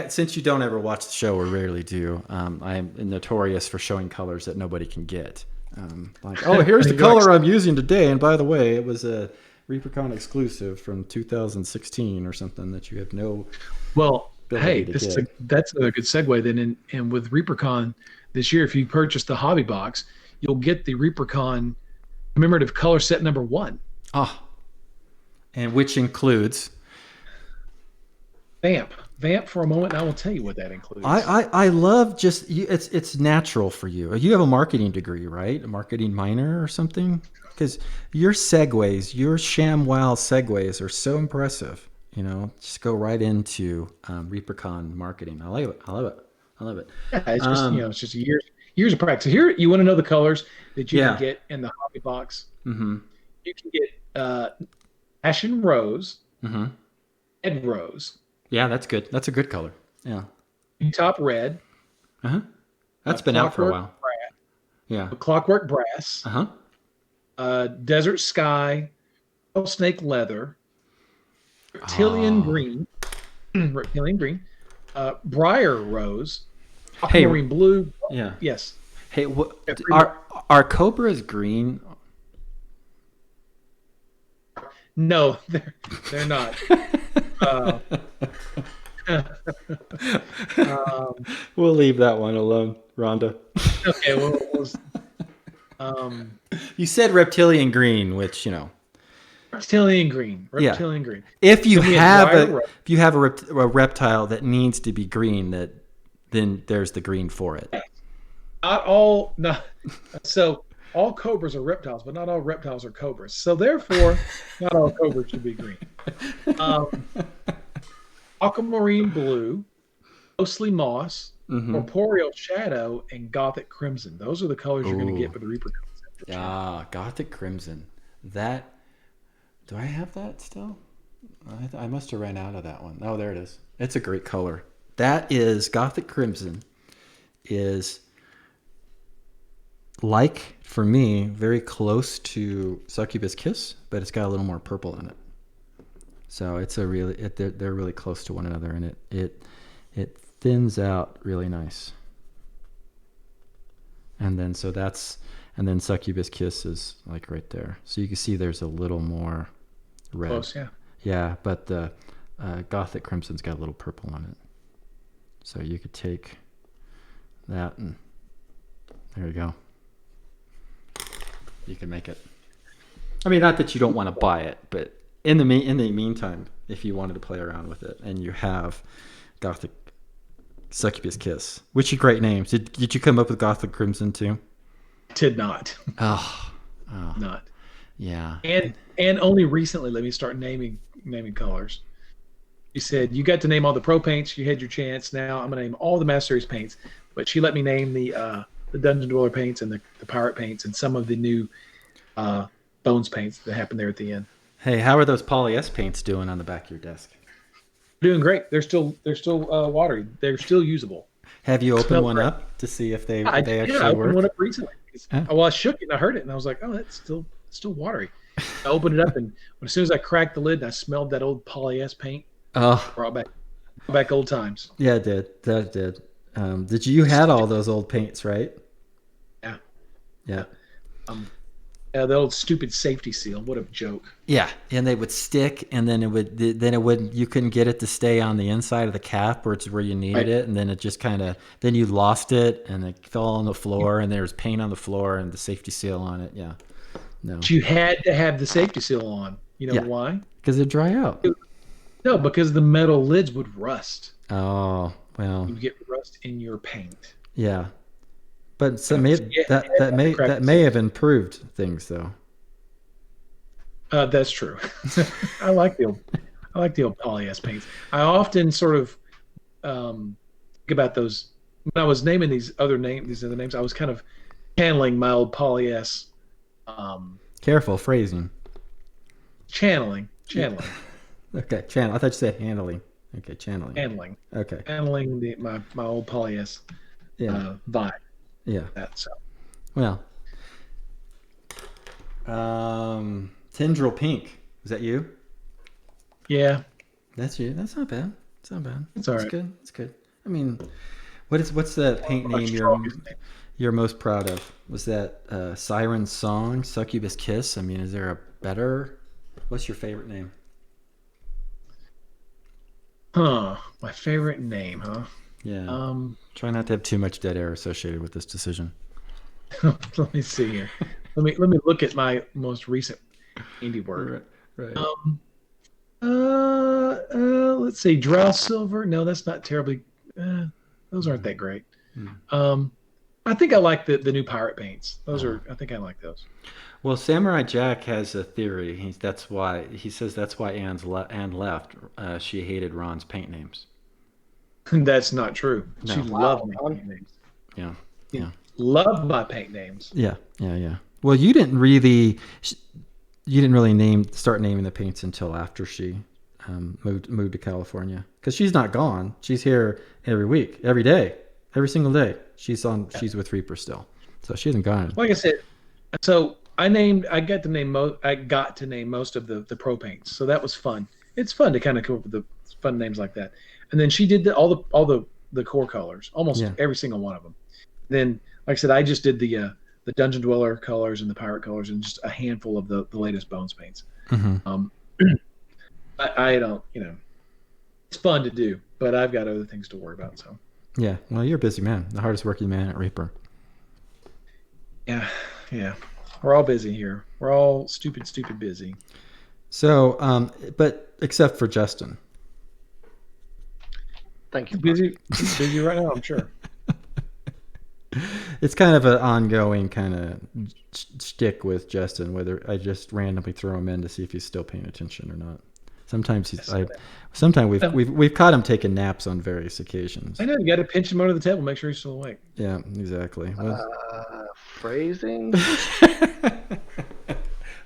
Since you don't ever watch the show or rarely do, I'm notorious for showing colors that nobody can get. Here's the color I'm using today, and by the way, it was a ReaperCon exclusive from 2016 or something that you have no.
Well, hey, that's a good segue then. And with ReaperCon this year, if you purchase the hobby box, you'll get the ReaperCon commemorative color set number 1.
And which includes.
Vamp for a moment, and I will tell you what that includes.
I love just you, it's natural for you. You have a marketing degree, right? A marketing minor or something? Because your segues, your ShamWow segues are so impressive. You know, just go right into ReaperCon marketing. I like it. I love it. I love it.
Yeah, it's just it's just years of practice. Here, you want to know the colors that you
Yeah.
can get in the hobby box.
Mm-hmm.
You can get ashen rose,
Mm-hmm.
red rose,
Yeah, that's good. That's a good color. Yeah.
top red,
Uh-huh. That's been out for a while. Yeah.
clockwork brass,
Uh-huh.
desert sky, snake leather, reptilian green, briar rose,
Hey.
aquamarine blue.
Yeah.
Yes.
Hey,
Yeah, pretty
are cobras green?
No, they're not.
We'll leave that one alone, Rhonda.
Okay,
You said reptilian green, which
reptilian green.
Yeah.
Reptilian green.
if you
Then we
have
briar rose.
if you have a reptile that needs to be green, then there's the green for it.
So all cobras are reptiles, but not all reptiles are cobras. So therefore, not all cobras should be green. Aquamarine blue, ghostly moss, corporeal shadow, and gothic crimson. Those are the colors you're going to get for the Reaper.
Gothic crimson. That do I have that still? I must have ran out of that one. Oh, there it is. It's a great color. That is Gothic Crimson. Is like for me very close to Succubus Kiss, but it's got a little more purple in it. So it's a really they're really close to one another, and it thins out really nice. And then Succubus Kiss is like right there. So you can see there's a little more red.
Close, yeah.
Yeah, but the Gothic Crimson's got a little purple on it. So you could take that and there you go. You can make it. I mean, not that you don't want to buy it, but in the meantime, if you wanted to play around with it and you have Gothic Succubus Kiss, which are great names. Did you come up with Gothic Crimson too?
Did not.
Oh.
Not.
Yeah.
And only recently let me start naming colors. You said you got to name all the pro paints. You had your chance. Now I'm going to name all the Master Series paints. But she let me name the Dungeon Dweller paints and the Pirate paints and some of the new Bones paints that happened there at the end.
Hey, how are those Poly S paints doing on the back of your desk?
Doing great. They're still watery. They're still usable.
Have you opened
Smell
one
great.
up to see if they
I
actually
opened
work?
one up recently. Well, I shook it and I heard it and I was like, oh, that's still watery. I opened it up and as soon as I cracked the lid and I smelled that old Poly S paint,
Oh,
brought back old times.
yeah, it did. That did. Did you had all those old paints, right?
Yeah.
Yeah.
The old stupid safety seal. What a joke.
Yeah, and they would stick, and then it would you couldn't get it to stay on the inside of the cap where you needed it, and then it just then you lost it, and it fell on the floor, and there was paint on the floor and the safety seal on it. Yeah, no,
But you had to have the safety seal on. You know
Yeah.
why?
because it'd dry out.
No, because the metal lids would rust.
Oh well,
You would get rust in your paint.
yeah, but
Yeah,
that may have improved things though.
That's true. I like the old Poly S paints. I often sort of think about those when I was naming these other names. I was kind of channeling my old Poly S.
Careful phrasing.
Channeling.
Okay, channel. I thought you said handling. Okay, channeling.
Handling.
Okay,
Handling my old Poly S
yeah,
vibe.
yeah.
That so.
Well, Tendril Pink. Is that you?
Yeah,
That's you. That's not bad. It's not bad.
It's all right.
Good. It's good. I mean, what's the paint
my
name
strongest name.
you're most proud of? Was that Siren Song, Succubus Kiss? I mean, is there a better? What's your favorite name?
My favorite name, huh?
Yeah. Try not to have too much dead air associated with this decision.
Let me see here. Let me look at my most recent handiwork.
Right.
Let's see, Drow Silver. No, that's not terribly. Those aren't that great.
Mm.
I think I like the new pirate paints. Those
Uh-huh.
are. I think I like those.
Well, Samurai Jack has a theory. That's why he says that's why Anne left. She hated Ron's paint names.
That's not true. She
No.
loved
Wow,
my
Ron.
paint names.
Yeah.
She
Yeah.
loved my paint names.
Yeah. Yeah. Yeah. Well, you didn't really start naming the paints until after she moved to California, because she's not gone. She's here every week, every day, every single day. She's with Reaper still, so she hasn't gone.
Like I said, so I got to name most of the pro paints. So that was fun. It's fun to kind of come up with the fun names like that. And then she did all the core colors, almost
Yeah.
every single one of them. Then, like I said, I just did the Dungeon Dweller colors and the Pirate colors and just a handful of the latest Bones paints.
Mm-hmm.
Um, I don't, it's fun to do, but I've got other things to worry about. So
Yeah. Well, you're a busy man, the hardest working man at Reaper.
yeah, yeah, we're all busy here. We're all stupid busy.
So, but except for Justin.
Thank you.
He's busy right now, I'm sure.
It's kind of an ongoing kind of shtick with Justin, whether I just randomly throw him in to see if he's still paying attention or not. Sometimes sometimes we've caught him taking naps on various occasions.
I know, you got to pinch him under the table, make sure he's still awake.
Yeah, exactly. Well,
Phrasing.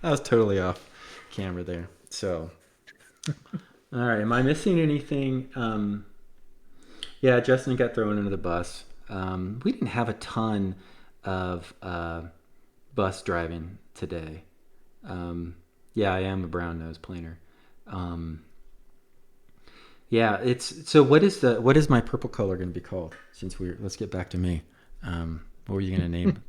I was totally off camera there. So, all right. Am I missing anything? Yeah, Justin got thrown under the bus. We didn't have a ton of bus driving today. Yeah, I am a brown nose planer. Yeah, it's so. What is my purple color going to be called? Let's get back to me. What were you going to name?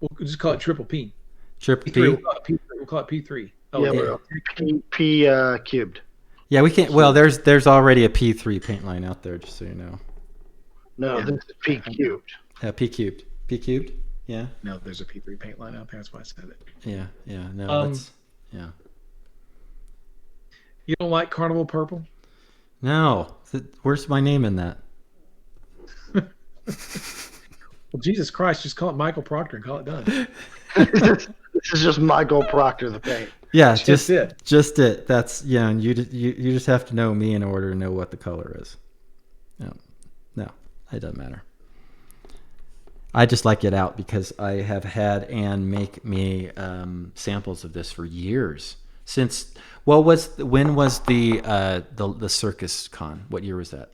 We'll just call it Triple P.
Triple
P3.
P.
We'll call it P3. Oh,
Yeah,
yeah.
but P cubed.
Yeah, we can't. Well, there's already a P3 paint line out there, just so you know.
No,
Yeah.
this is P cubed.
P cubed. P cubed. Yeah.
No, there's a P3 paint line out there. That's why I said it.
Yeah. Yeah. No. Yeah.
You don't like Carnival Purple?
No. Where's my name in that?
Well, Jesus Christ, just call it Michael Proctor and call it done.
This is just Michael Proctor, the paint.
Yeah,
Just it.
Just it. That's and you just have to know me in order to know what the color is. No, it doesn't matter. I just like it out because I have had Anne make me samples of this for years. Since when was the circus con? What year was that?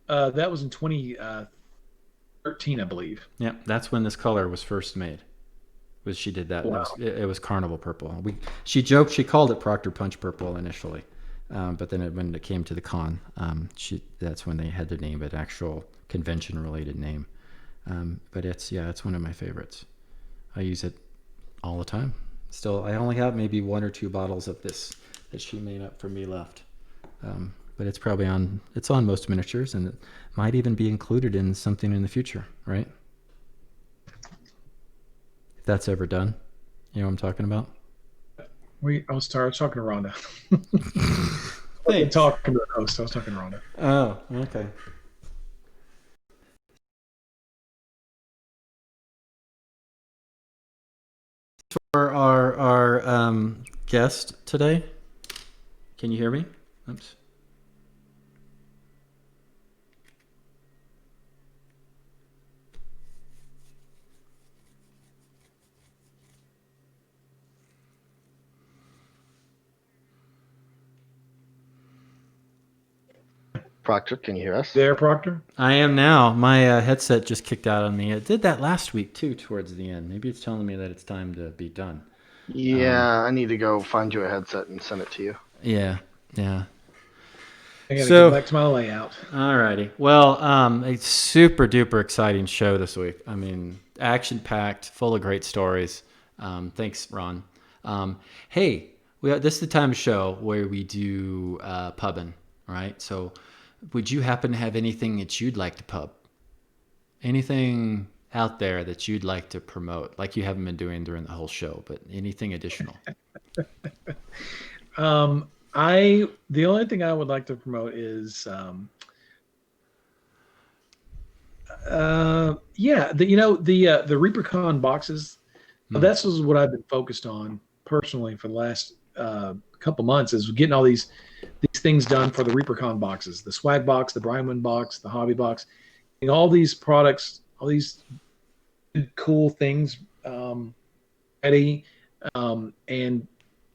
That was in 2013, I believe.
Yeah, that's when this color was first made. She did that.
Wow.
It was Carnival Purple. She joked. She called it Proctor Punch Purple initially, but then when it came to the con, that's when they had to name it actual convention related name. But it's one of my favorites. I use it all the time. Still, I only have maybe 1 or 2 bottles of this that she made up for me left. But it's probably on most miniatures, and it might even be included in something in the future, right? If that's ever done, you know what I'm talking about.
I was talking to Rhonda.
Thanks.
Talking to the host. I was talking to Rhonda.
Oh, okay. For our guest today, can you hear me? Oops.
Proctor, can you hear us?
There, Proctor?
I am now. My headset just kicked out on me. It did that last week too, towards the end. Maybe it's telling me that it's time to be done.
Yeah, I need to go find you a headset and send it to you.
Yeah.
I gotta
So-
go back to my layout.
Alrighty. Well, a super duper exciting show this week. I mean, action packed, full of great stories. Thanks, Ron. Hey, this is the time of show where we do pubbing, right? So, would you happen to have anything that you'd like to pub? Anything out there that you'd like to promote, like you haven't been doing during the whole show, but anything additional?
The only thing I would like to promote is the ReaperCon boxes. That's what I've been focused on personally for the last couple months, is getting all these things done for the ReaperCon boxes, the swag box, the Brianwood box, the hobby box, and all these products, all these cool things ready, and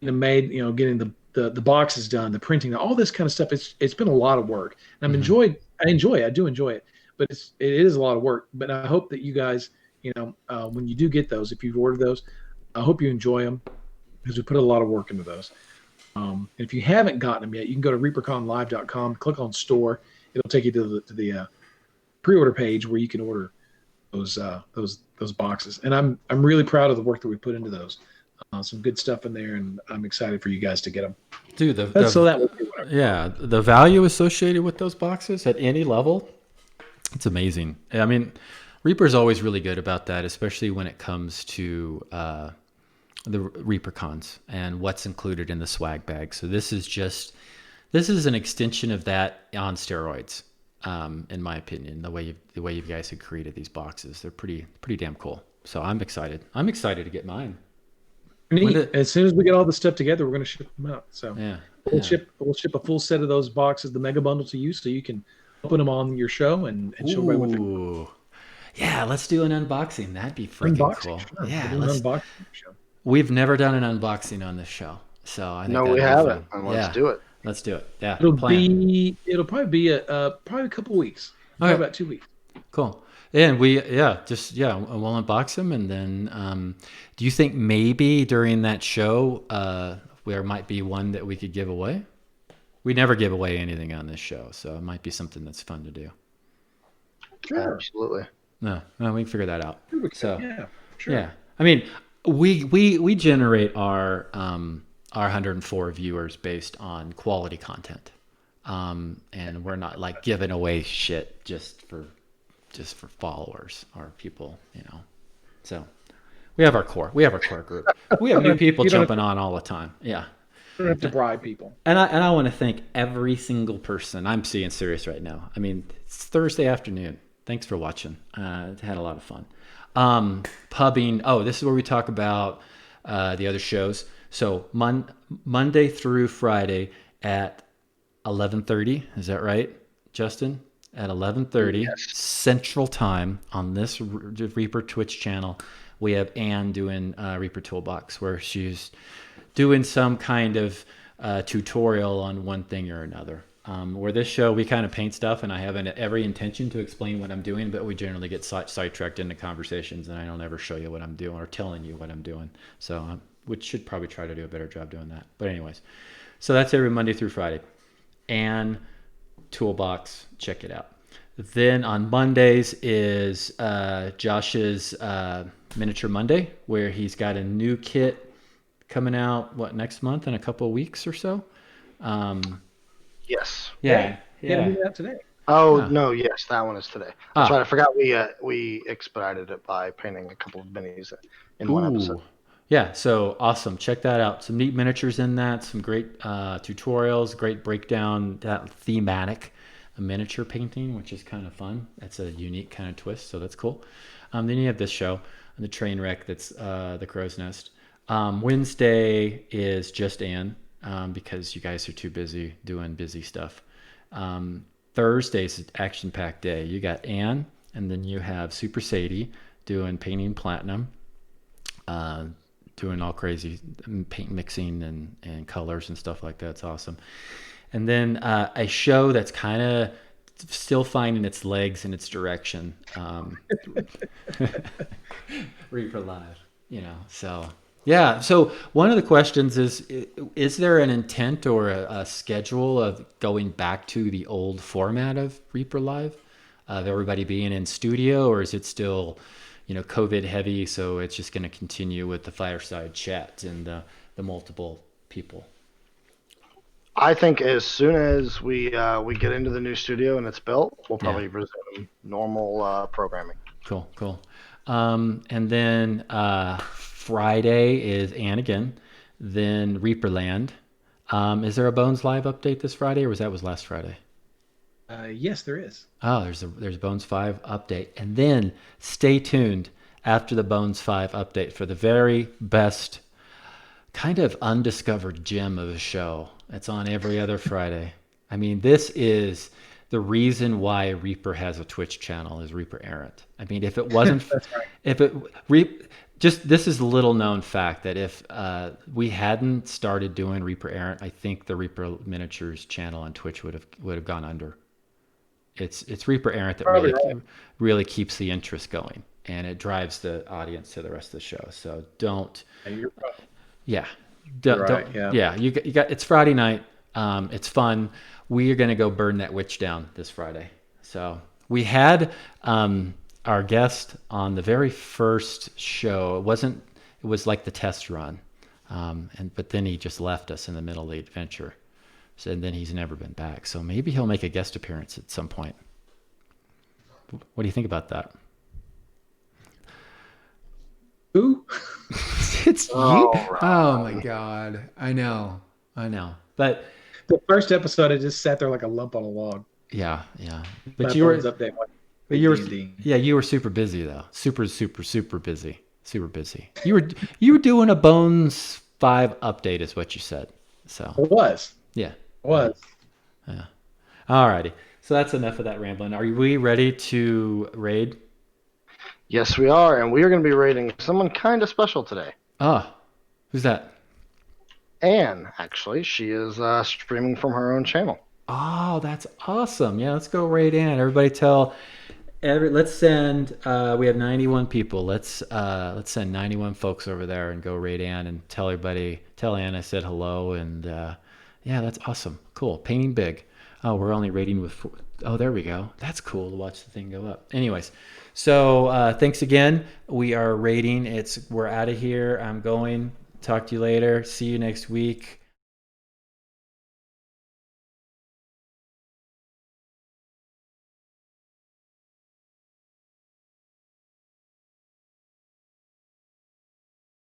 made, getting the boxes done, the printing, all this kind of stuff. It's been a lot of work, and I do enjoy it, but it is a lot of work. But I hope that you guys, when you do get those, if you've ordered those, I hope you enjoy them, because we put a lot of work into those. And if you haven't gotten them yet, you can go to reaperconlive.com, click on store. It'll take you to the pre-order page where you can order those boxes. And I'm really proud of the work that we put into those. Some good stuff in there, and I'm excited for you guys to get them.
Dude, the value associated with those boxes at any level, it's amazing. I mean, Reaper's always really good about that, especially when it comes to the ReaperCons and what's included in the swag bag. So this is an extension of that on steroids, in my opinion. The way you guys have created these boxes, they're pretty damn cool. So I'm excited. I'm excited to get mine.
As soon as we get all the stuff together, we're going to ship them out. So we'll ship a full set of those boxes, the mega bundle, to you, so you can open them on your show and show everybody what they're.
Yeah, let's do an unboxing. That'd be freaking cool.
Sure.
Yeah,
let's unboxing show.
We've never done an unboxing on this show, so I think
no, we haven't. Let's do it.
Let's do it. Yeah,
it'll probably be probably a couple weeks. Okay. About 2 weeks.
Cool. And we'll unbox them, and then do you think maybe during that show there might be one that we could give away? We never give away anything on this show, so it might be something that's fun to do.
Sure. Absolutely.
No, we can figure that out. So
yeah, sure.
Yeah, I mean, we generate our 104 viewers based on quality content, and we're not like giving away shit just for followers or people, So we have our core group. We have new people jumping on all the time. Yeah.
You don't have to bribe people.
And I want to thank every single person. I'm being serious right now. I mean, it's Thursday afternoon. Thanks for watching. Had a lot of fun. Pubbing. Oh, this is where we talk about the other shows. So Monday through Friday at 11:30. Is that right, Justin? At 11:30 Central Time on this Reaper Twitch channel, we have Ann doing Reaper Toolbox, where she's doing some kind of tutorial on one thing or another. Where this show, we kind of paint stuff, and I have every intention to explain what I'm doing, but we generally get sidetracked into conversations, and I don't ever show you what I'm doing or telling you what I'm doing. So we should probably try to do a better job doing that. But anyways, so that's every Monday through Friday. And Toolbox, check it out. Then on Mondays is Josh's Miniature Monday, where he's got a new kit coming out, next month in a couple of weeks or so?
Yes.
Yeah.
Yeah. That today.
Oh, no, yes, that one is today. That's right. I forgot we expedited it by painting a couple of minis in one episode.
Yeah, so awesome. Check that out. Some neat miniatures in that, some great tutorials, great breakdown, that thematic miniature painting, which is kind of fun. That's a unique kind of twist, so that's cool. Then you have this show, the train wreck, that's the Crow's Nest. Wednesday is just Ann, because you guys are too busy doing busy stuff. Thursday's action-packed day. You got Ann, and then you have Super Sadie doing painting platinum, doing all crazy paint mixing and colors and stuff like that. It's awesome. And then a show that's kind of still finding its legs and its direction. Reaper Live, so yeah. So one of the questions is there an intent or a schedule of going back to the old format of Reaper Live, of everybody being in studio, or is it still COVID heavy, so it's just going to continue with the fireside chat and the multiple people?
I think as soon as we get into the new studio and it's built, we'll probably resume normal programming.
Cool. And then Friday is Anakin, then Reaperland. Is there a Bones Live update this Friday, or was last Friday?
Yes, there is.
Oh, there's Bones 5 update. And then stay tuned after the Bones 5 update for the very best kind of undiscovered gem of a show. It's on every other Friday. I mean, this is the reason why Reaper has a Twitch channel, is Reaper Errant. I mean, if it wasn't, if it just this is a little known fact that if we hadn't started doing Reaper Errant, I think the Reaper Miniatures channel on Twitch would have gone under. It's Reaper Errant that really keeps the interest going, and it drives the audience to the rest of the show. So don't.
You're right.
Yeah. You got it's Friday night. It's fun. We are going to go burn that witch down this Friday. So we had our guest on the very first show. It was like the test run. But then he just left us in the middle of the adventure. So, and then he's never been back. So maybe he'll make a guest appearance at some point. What do you think about that?
Who?
It's you.
Oh my God. I know.
But
The first episode, I just sat there like a lump on a log.
yeah. But
My
you were
phone's update went,
you were
D&D.
you were super busy though. Super busy. You were doing a Bones 5 update is what you said. So
It was.
yeah.
It was.
Yeah. Alrighty. So that's enough of that rambling. Are we ready to raid?
Yes, we are, and we are going to be rating someone kind of special today.
Who's that?
Anne, actually, she is streaming from her own channel.
Oh, that's awesome. Yeah, let's go raid Ann. Everybody let's send we have 91 people. Let's send 91 folks over there and go raid Ann and tell Ann I said hello, and yeah, that's awesome. Cool. Painting big. Oh, we're only raiding with 4. Oh, there we go. That's cool to watch the thing go up. Anyways, so thanks again. We are raiding. We're out of here. I'm going. Talk to you later. See you next week.